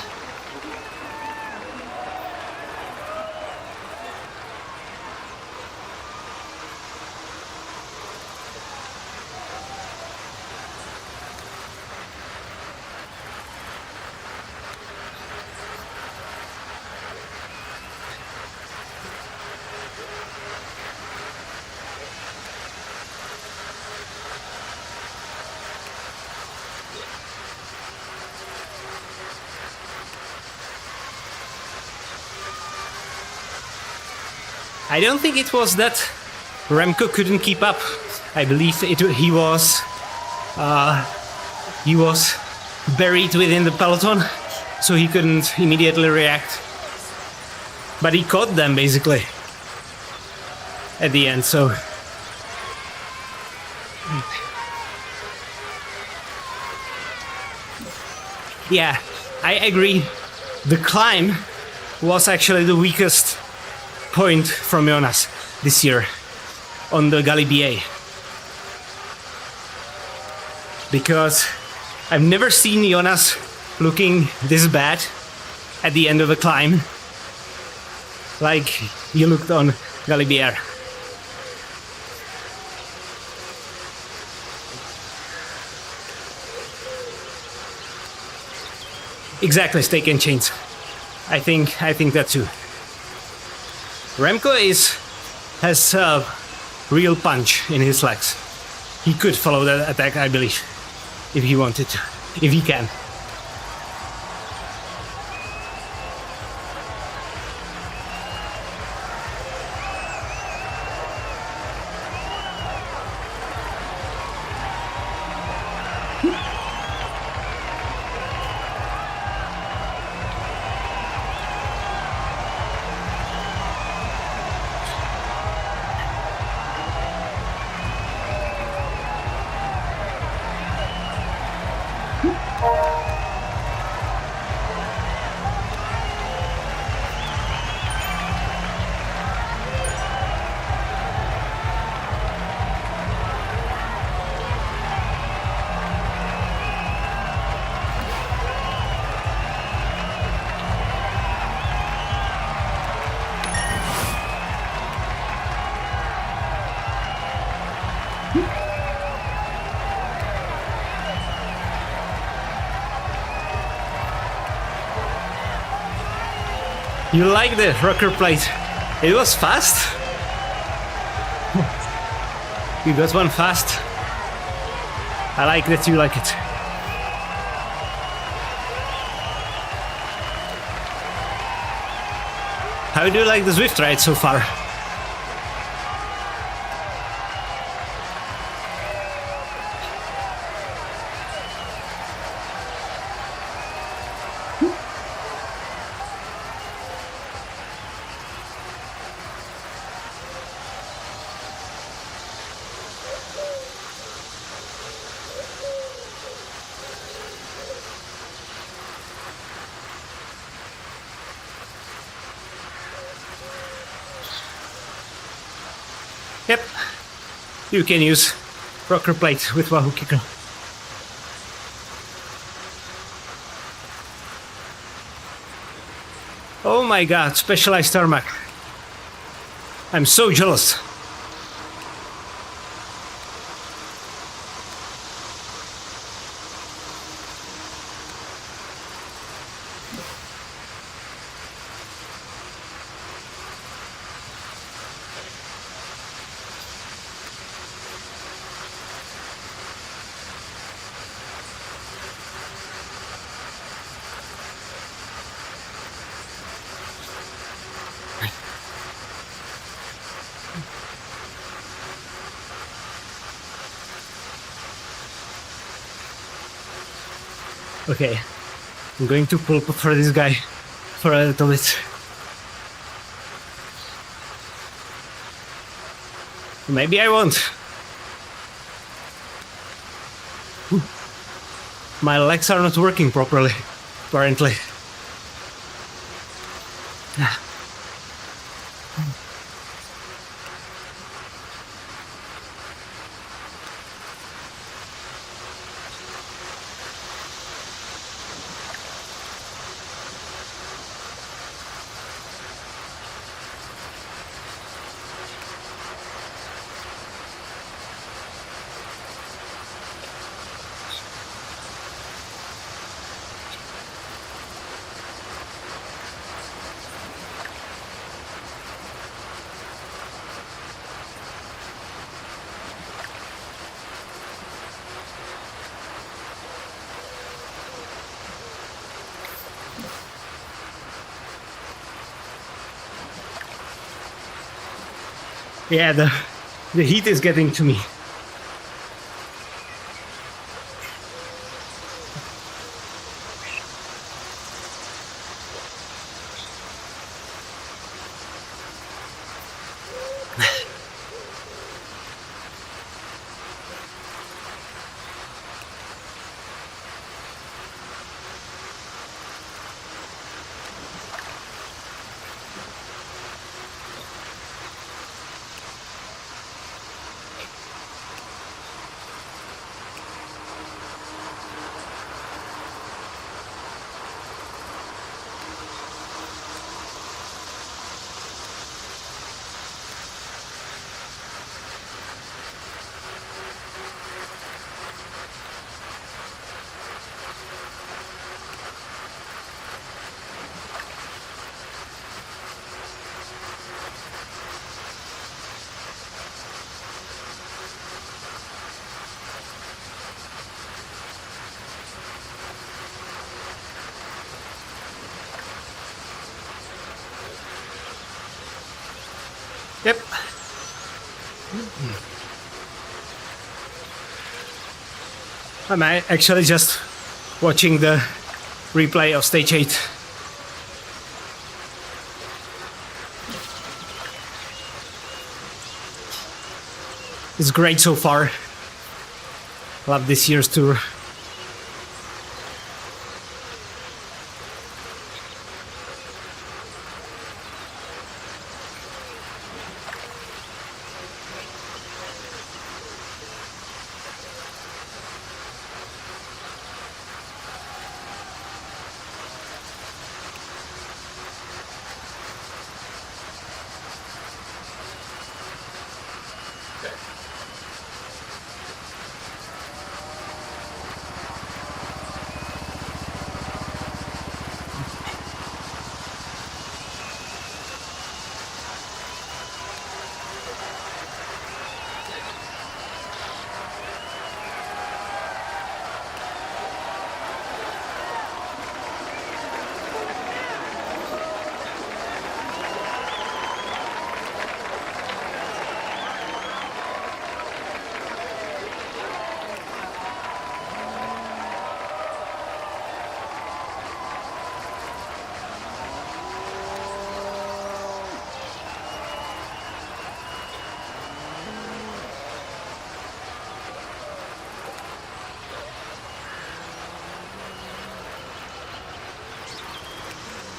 I don't think it was that Remco couldn't keep up. I believe he was buried within the peloton, so he couldn't immediately react. But he caught them basically at the end, so yeah, I agree. The climb was actually the weakest point from Jonas this year on the Galibier, because I've never seen Jonas looking this bad at the end of a climb like he looked on Galibier. Exactly, steak and chains. I think that too. Remco has a real punch in his legs. He could follow that attack, I believe, if he wanted to, if he can. You like the rocker plate? It was fast. You got one fast. I like that you like it. How do you like the Zwift ride so far? Yep, you can use rocker plate with Wahoo Kicker. Oh my god, specialized tarmac. I'm so jealous. Okay, I'm going to pull for this guy for a little bit. Maybe I won't. My legs are not working properly, apparently. Yeah, the heat is getting to me. Yep. I'm actually just watching the replay of stage 8. It's great so far. Love this year's tour.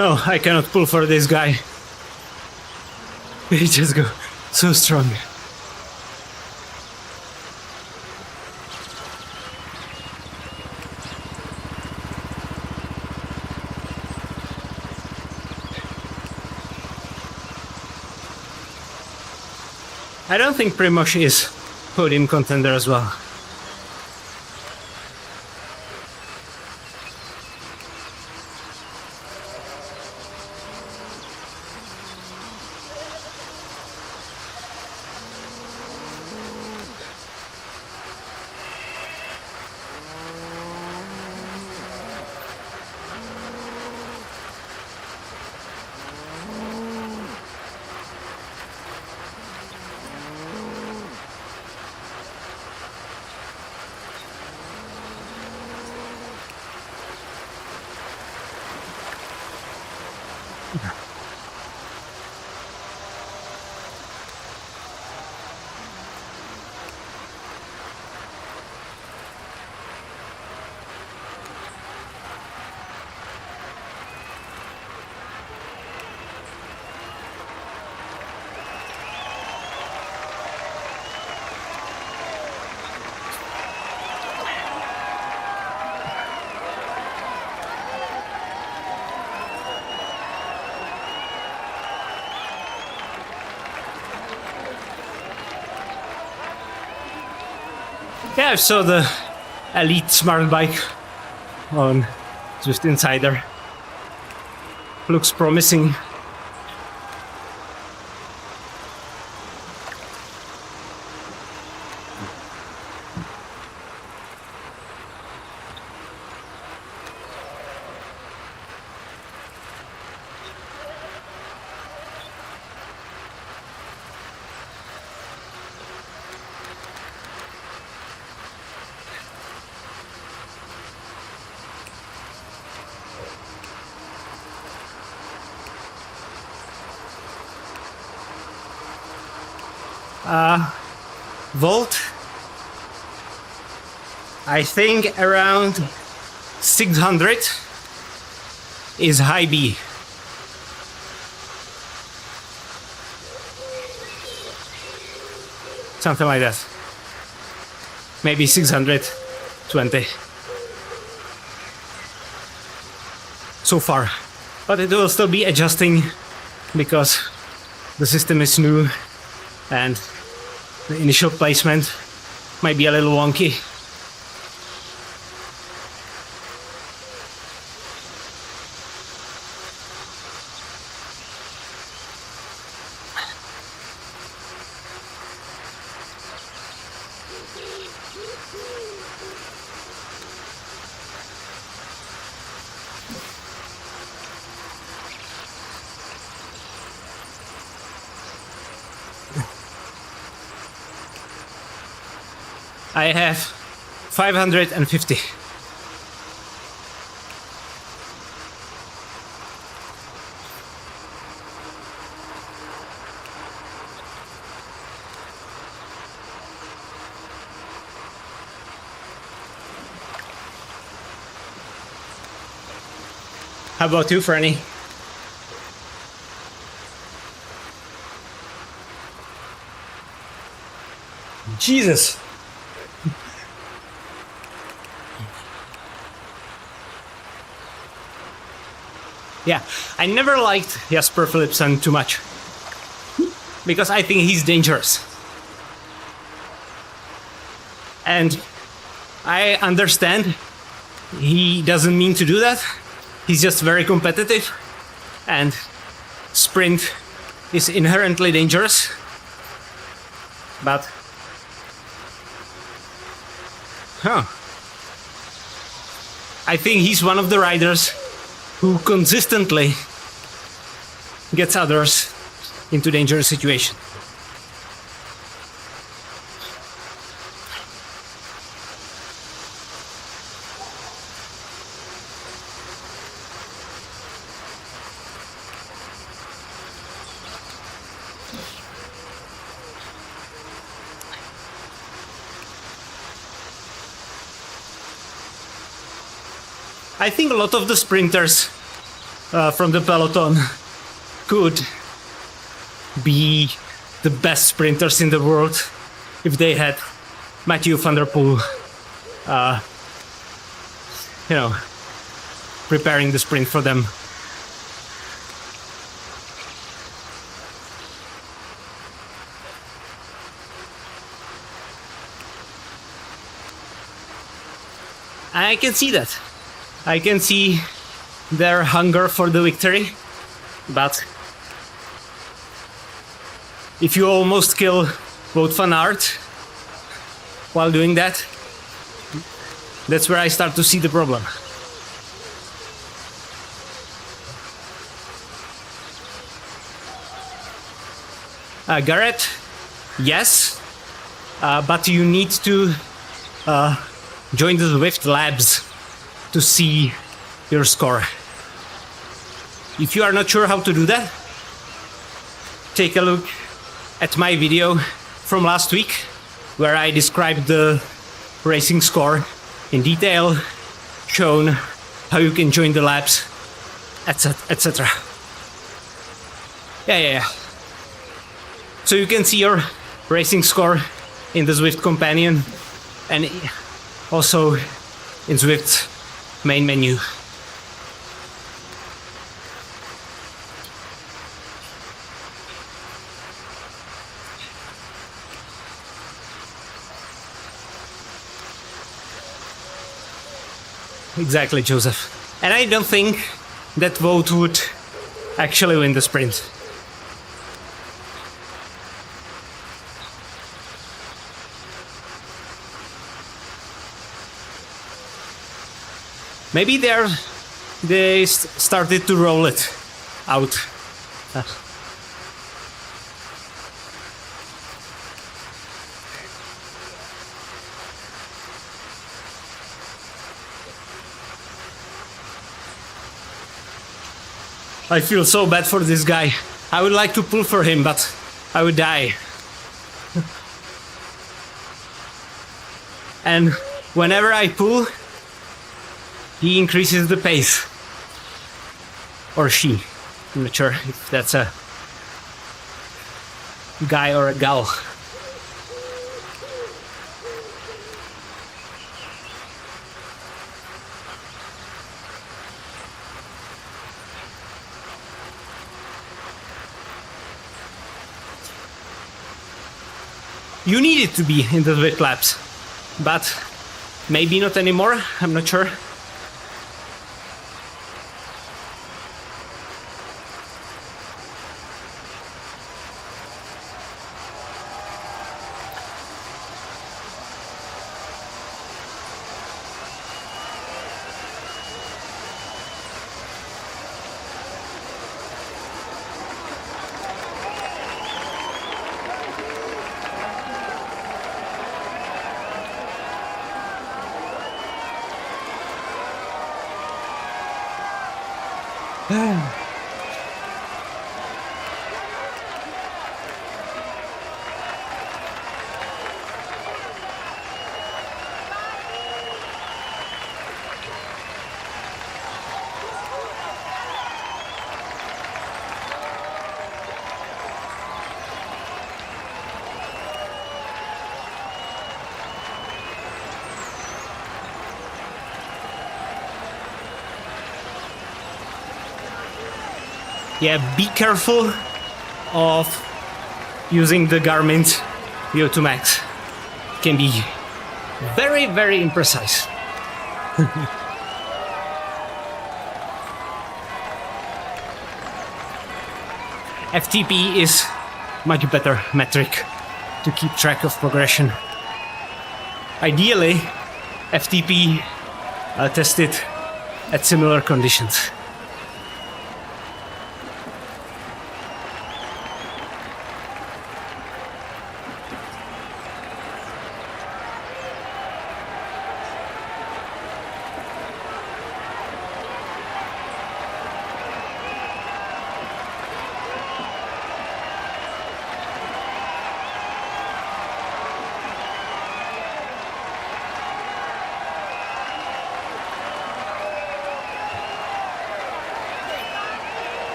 No, I cannot pull for this guy. He just go so strong. I don't think Primož is podium contender as well. Yeah, I saw the Elite smart bike on just Insider. Looks promising. Volt, I think around 600 is high B. Something like that. Maybe 620 so far. But it will still be adjusting because the system is new and the initial placement might be a little wonky. I have 550. How about you, Franny? Jesus. Yeah, I never liked Jasper Philipsen too much because I think he's dangerous. And I understand he doesn't mean to do that. He's just very competitive, and sprint is inherently dangerous. But I think he's one of the riders who consistently gets others into dangerous situations. I think a lot of the sprinters from the peloton could be the best sprinters in the world if they had Mathieu van der Poel, preparing the sprint for them. I can see that. I can see their hunger for the victory, but if you almost kill Wout van Aert while doing that, that's where I start to see the problem. Garrett, yes, but you need to join the Zwift labs to see your score. If you are not sure how to do that, take a look at my video from last week where I described the racing score in detail, shown how you can join the labs, etc. Yeah. So you can see your racing score in the Zwift companion and also in Zwift's main menu. Exactly, Joseph. And I don't think that Wout would actually win the sprint. Maybe they started to roll it out. I feel so bad for this guy. I would like to pull for him, but I would die. And whenever I pull, he increases the pace. Or she. I'm not sure if that's a guy or a gal. You needed to be in the Zwift laps, but maybe not anymore, I'm not sure. Yeah, be careful of using the Garmin's VO2 Max. It can be very, very imprecise. FTP is much better metric to keep track of progression. Ideally, FTP tested at similar conditions.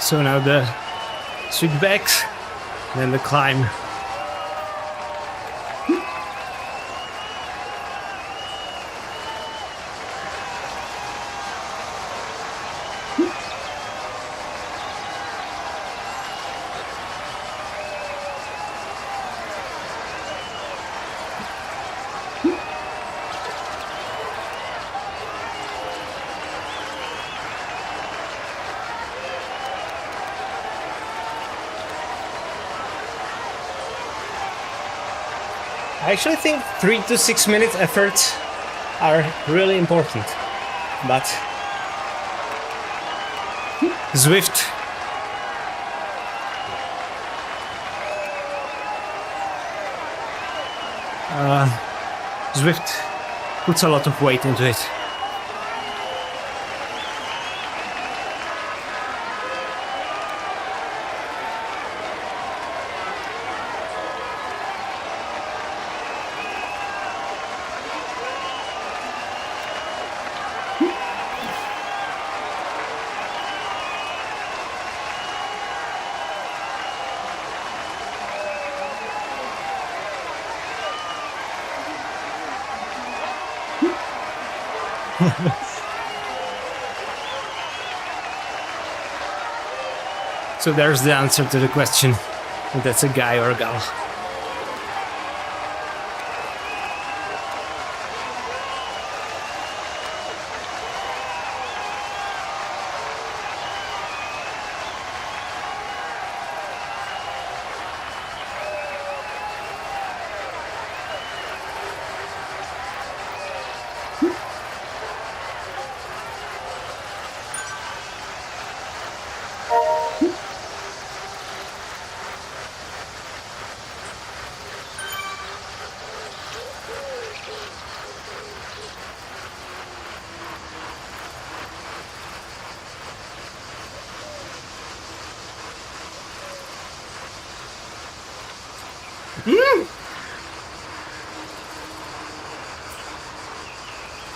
So now the switchbacks, then the climb. I actually think 3 to 6 minute efforts are really important, but Zwift Zwift puts a lot of weight into it. So there's the answer to the question if that's a guy or a gal.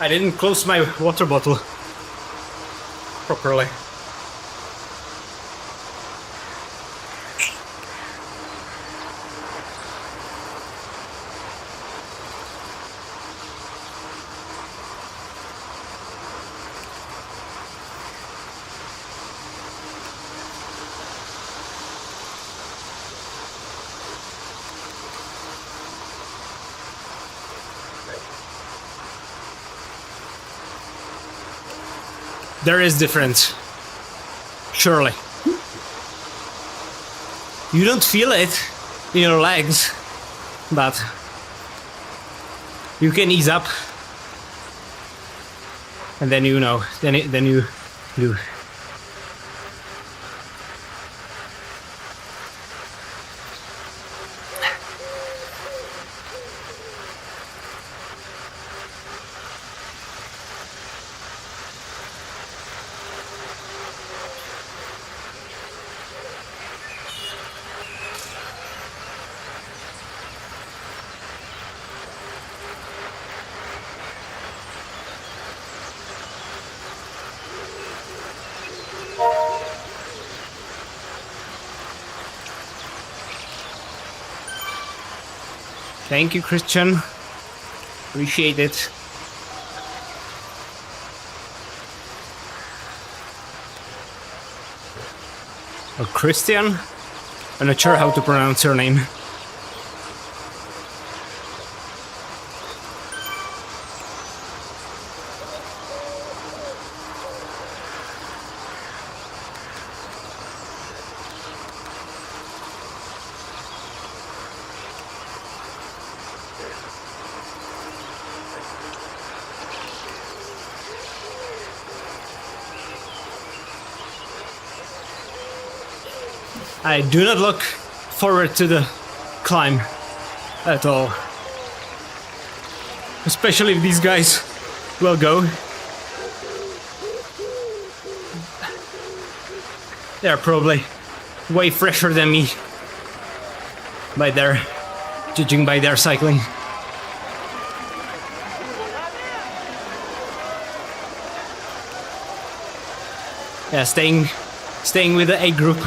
I didn't close my water bottle properly. There is difference, surely. You don't feel it in your legs, but you can ease up, and then you know, then you do. Thank you, Christian. Appreciate it. Or Christian? I'm not sure how to pronounce your name. I do not look forward to the climb at all. Especially if these guys will go. They're probably way fresher than me judging by their cycling. Yeah, staying with the A group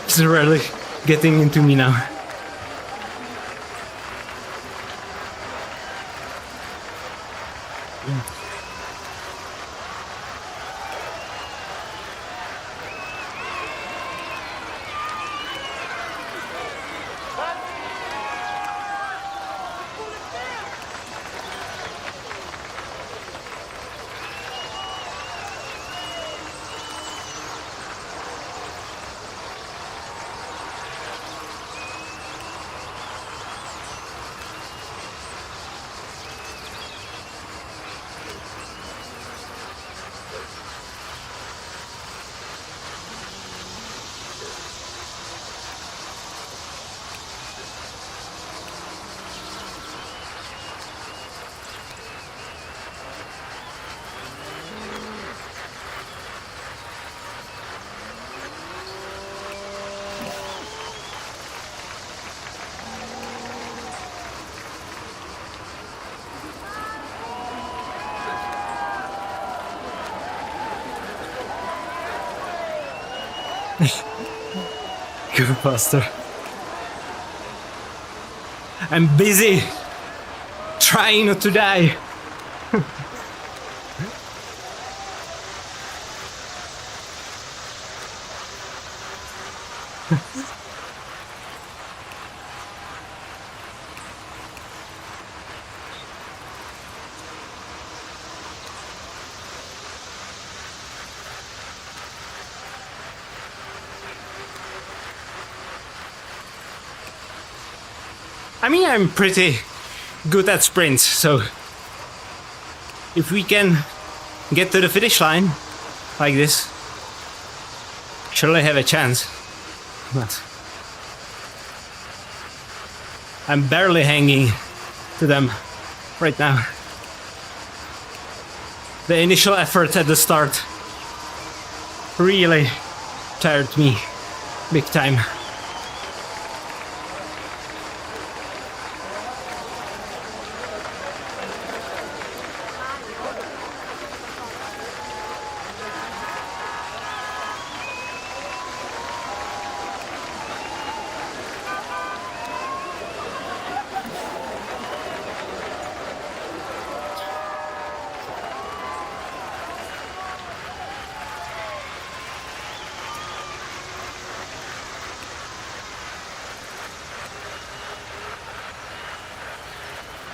is really getting into me now. Go faster. I'm busy trying not to die. I mean, I'm pretty good at sprints, so if we can get to the finish line like this, surely have a chance. But I'm barely hanging to them right now. The initial effort at the start really tired me big time.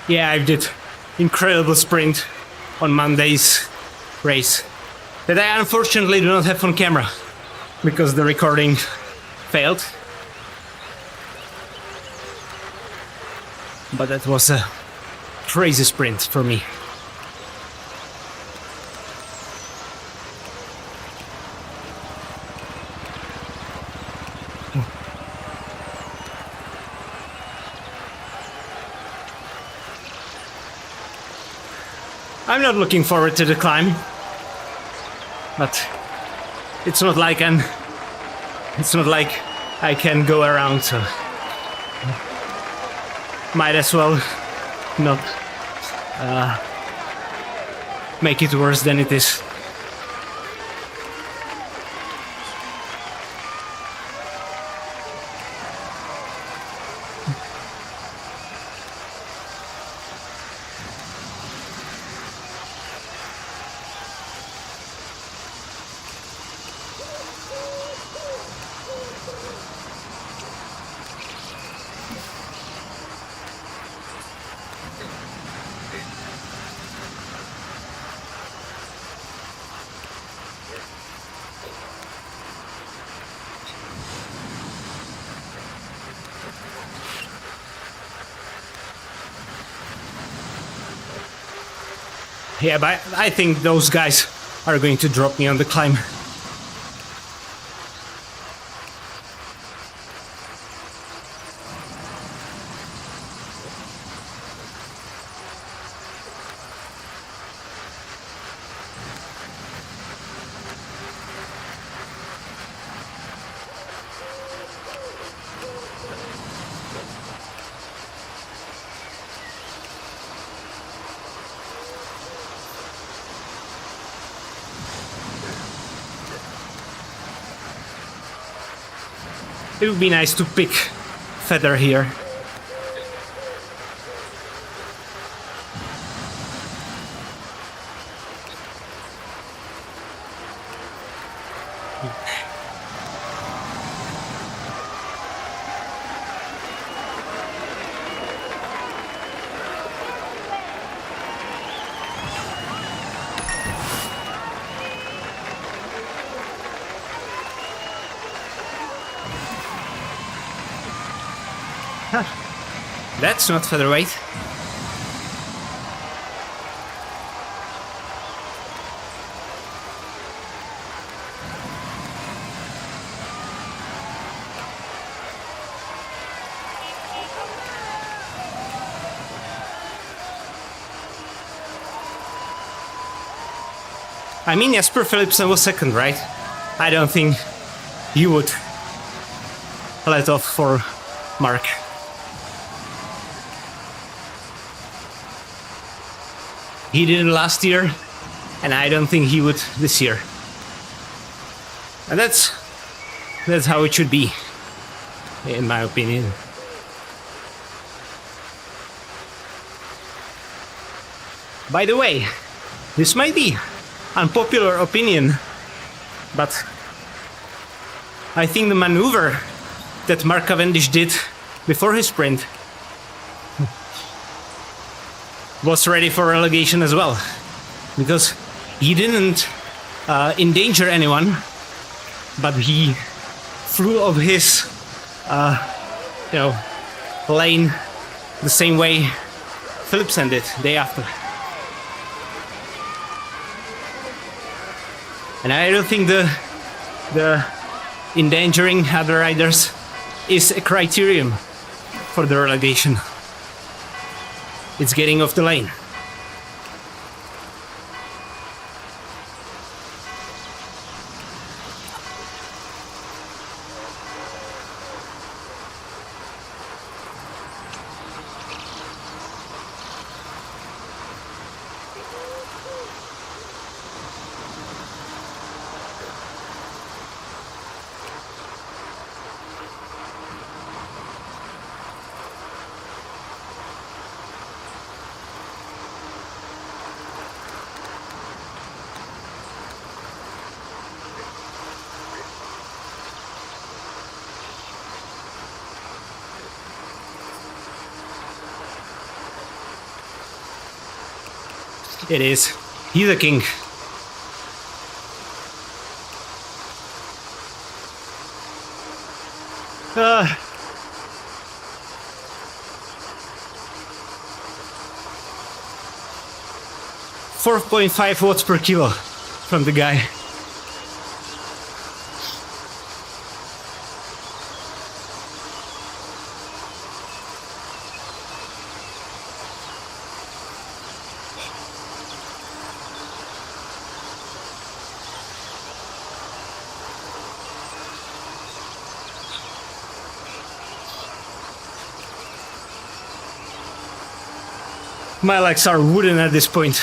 Yeah, I did incredible sprint on Monday's race that I unfortunately do not have on camera because the recording failed. But that was a crazy sprint for me. I'm not looking forward to the climb, but it's not like I can go around, so might as well not make it worse than it is. Yeah, but I think those guys are going to drop me on the climb. It would be nice to pick feather here. That's not featherweight. I mean, Jesper Philipsen was second, right? I don't think he would let off for Mark. He did it last year, and I don't think he would this year. And that's how it should be, in my opinion. By the way, this might be unpopular opinion, but I think the maneuver that Mark Cavendish did before his sprint was ready for relegation as well, because he didn't endanger anyone, but he flew off his lane the same way Philipsen did day after. And I don't think the endangering other riders is a criterion for the relegation. It's getting off the lane. It is. He's the king. Uh, 4.5 watts per kilo from the guy. My legs are wooden at this point.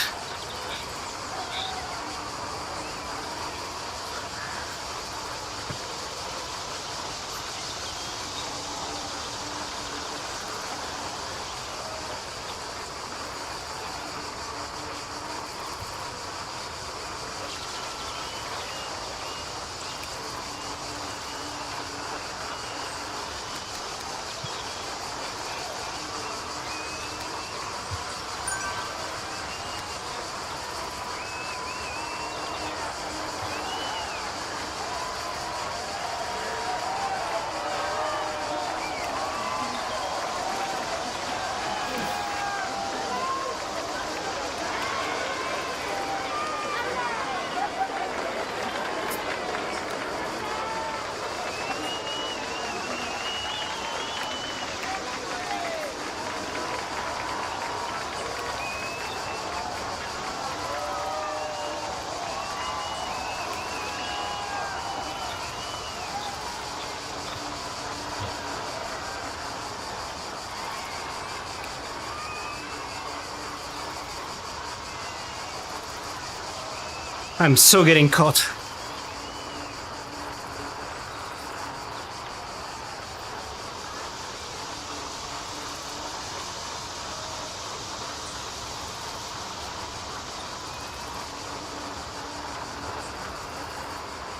I'm so getting caught.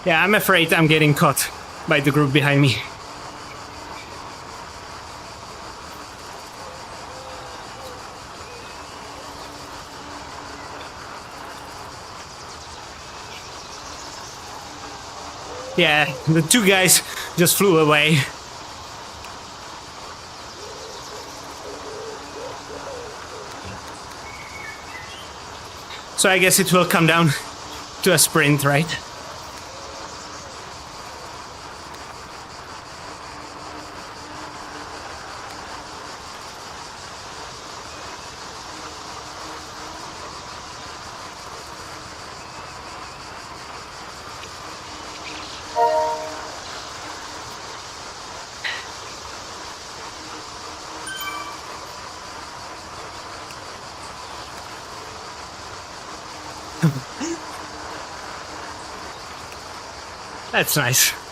Yeah, I'm afraid I'm getting caught by the group behind me. Yeah, the two guys just flew away. So I guess it will come down to a sprint, right? That's nice.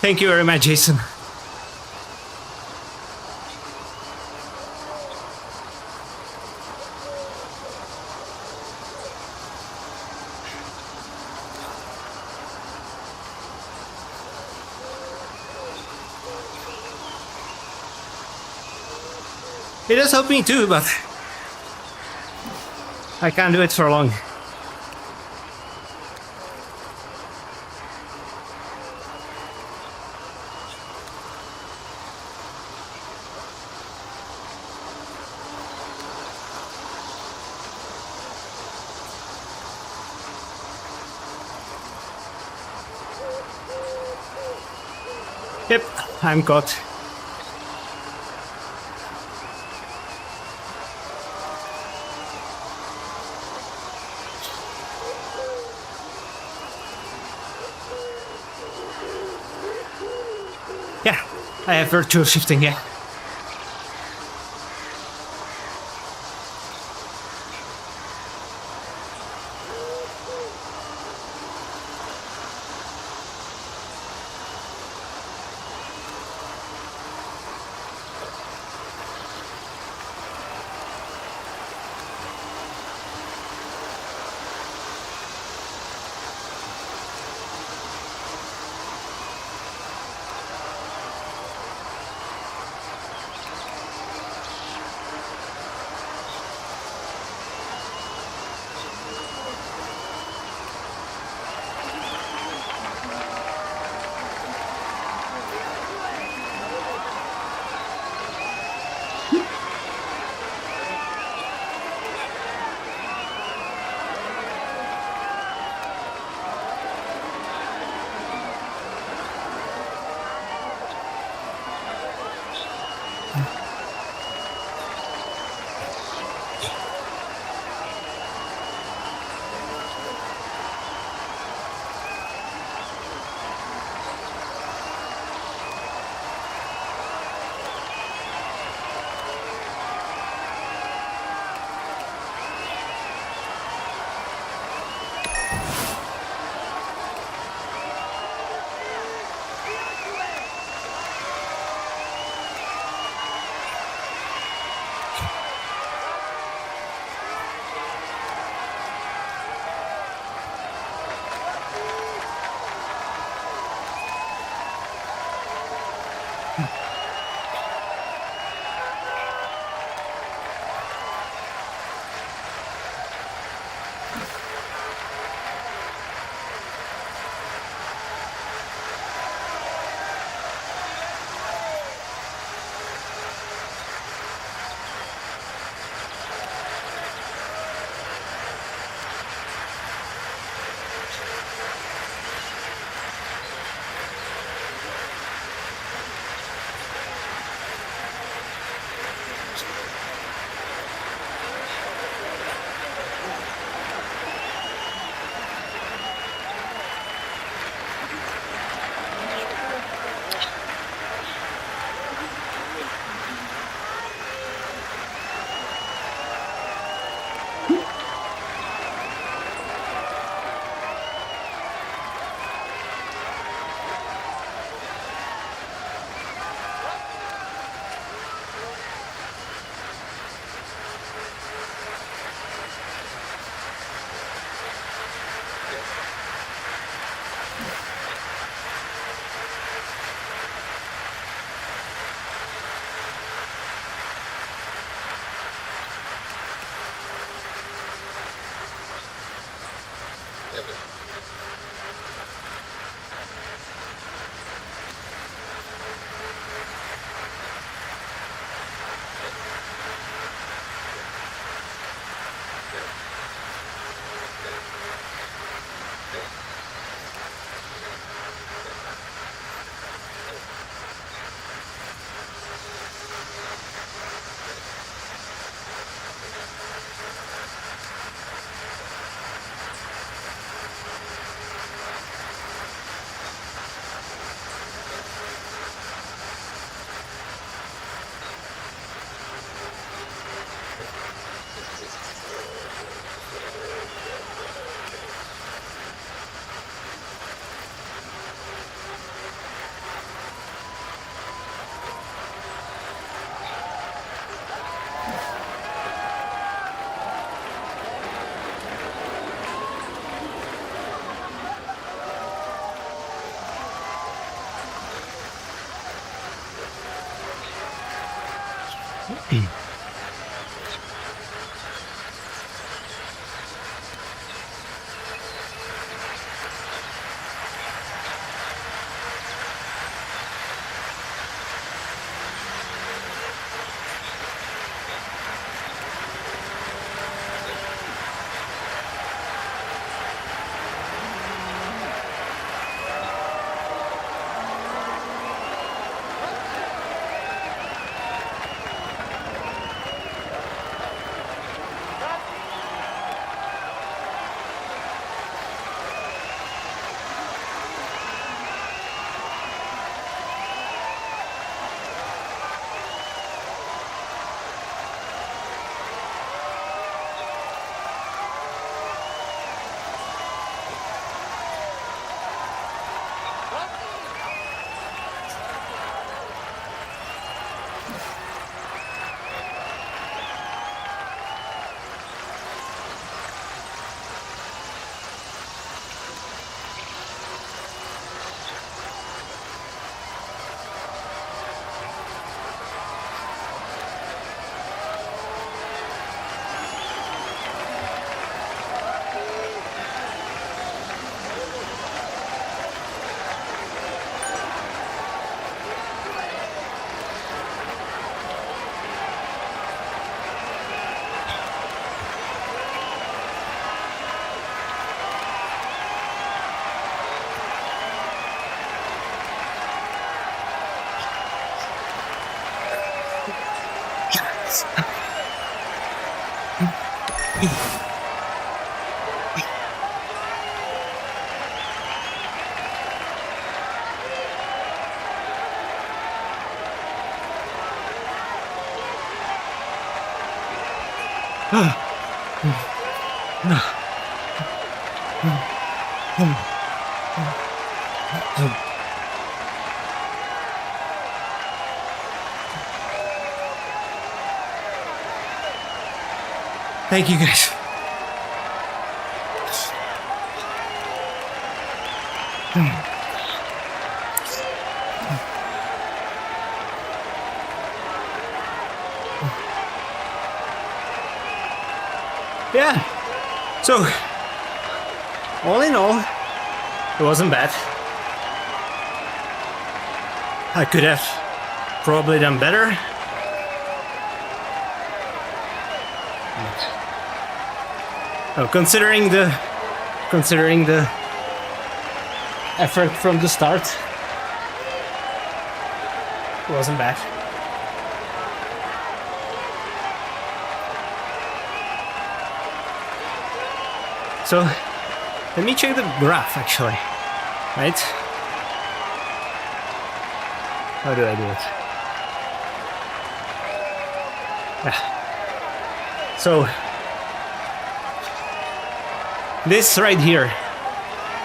Thank you very much, Jason. It does help me too, but I can't do it for long. Yep, I'm caught. Yeah, I have virtual shifting, yeah. Thank you, guys. Yeah. So, all in all, it wasn't bad. I could have probably done better. Oh, considering the effort from the start, it wasn't bad. So let me check the graph actually, right? How do I do it? Yeah. So this right here,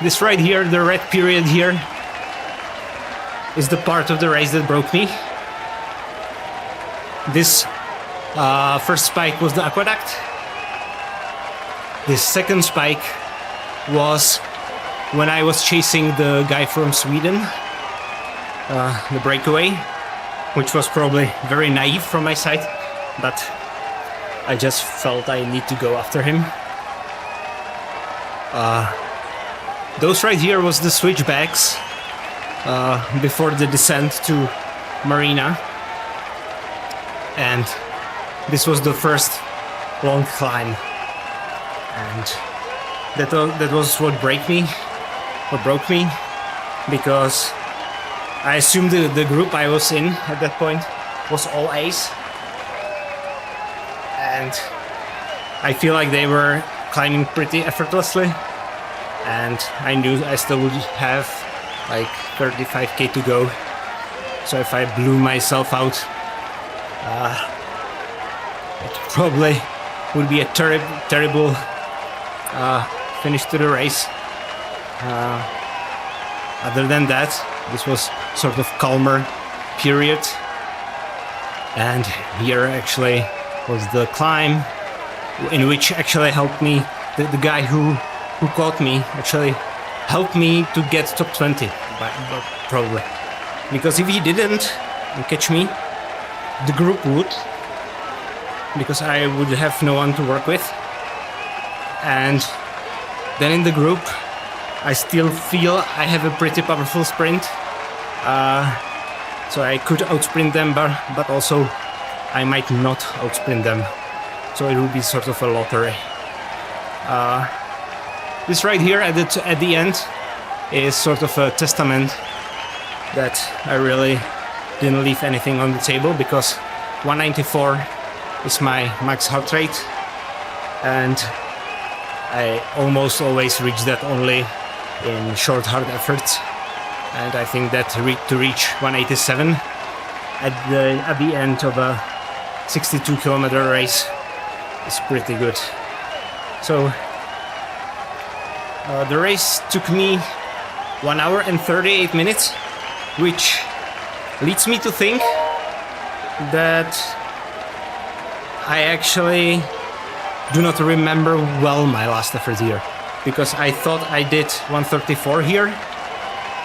the red period here, is the part of the race that broke me. This first spike was the aqueduct. This second spike was when I was chasing the guy from Sweden, the breakaway, which was probably very naive from my side, but I just felt I need to go after him. those right here was the switchbacks before the descent to Marina, and this was the first long climb, and that was what broke me, because I assumed the group I was in at that point was all A's, and I feel like they were climbing pretty effortlessly, and I knew I still would have like 35k to go. So if I blew myself out, it probably would be a terrible finish to the race. Other than that, this was sort of calmer period, and here actually was the climb in which actually helped me. The guy who caught me actually helped me to get top 20, but probably. Because if he didn't catch me, the group would, because I would have no one to work with. And then in the group, I still feel I have a pretty powerful sprint. So I could outsprint them, but also I might not outsprint them. So it will be sort of a lottery. This right here at the end is sort of a testament that I really didn't leave anything on the table, because 194 is my max heart rate, and I almost always reach that only in short hard efforts, and I think that to reach 187 at the end of a 62-kilometer race is pretty good. So the race took me 1 hour and 38 minutes, which leads me to think that I actually do not remember well my last effort here, because I thought I did 134 here,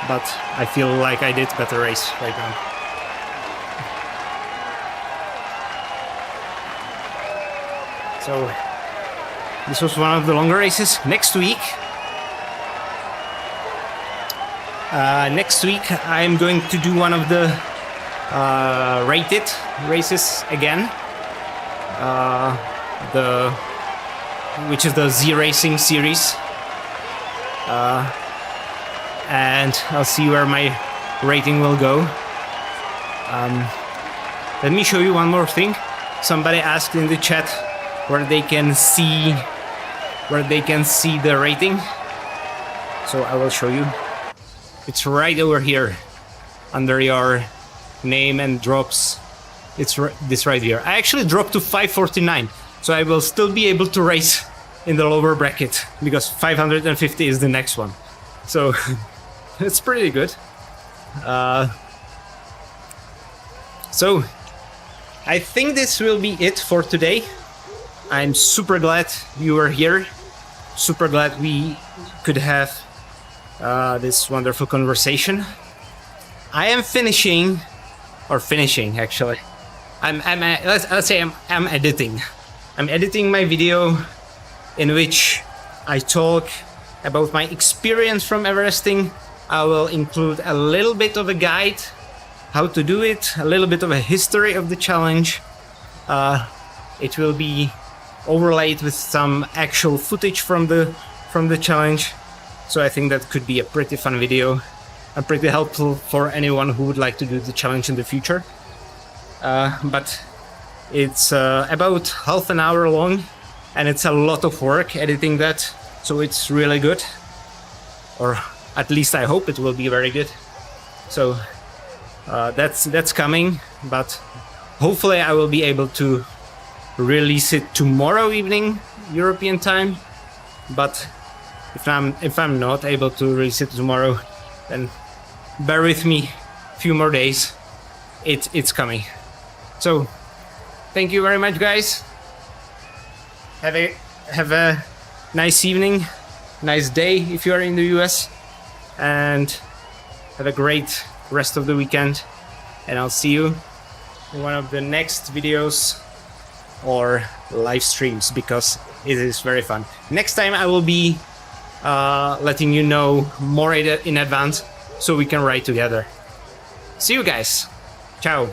but I feel like I did better race right now. So this was one of the longer races. Next week I'm going to do one of the rated races again, which is the Z Racing series, and I'll see where my rating will go. Let me show you one more thing. Somebody asked in the chat where they can see the rating, so I will show you. It's right over here under your name and drops. It's this right here. I actually dropped to 549, so I will still be able to race in the lower bracket, because 550 is the next one. So it's pretty good. So I think this will be it for today. I'm super glad you were here. Super glad we could have this wonderful conversation. I am finishing actually. Let's say I'm editing. I'm editing my video in which I talk about my experience from Everesting. I will include a little bit of a guide, how to do it, a little bit of a history of the challenge. It will be overlaid with some actual footage from the challenge. So I think that could be a pretty fun video and pretty helpful for anyone who would like to do the challenge in the future. But it's about half an hour long, and it's a lot of work editing that, so it's really good. Or at least I hope it will be very good. So that's coming, but hopefully I will be able to release it tomorrow evening European time. But if I'm not able to release it tomorrow, then bear with me a few more days. It's coming. So thank you very much, guys. Have a nice evening, nice day if you are in the US, and have a great rest of the weekend. And I'll see you in one of the next videos or live streams, because it is very fun. Next time I will be letting you know more in advance so we can ride together. See you guys. Ciao.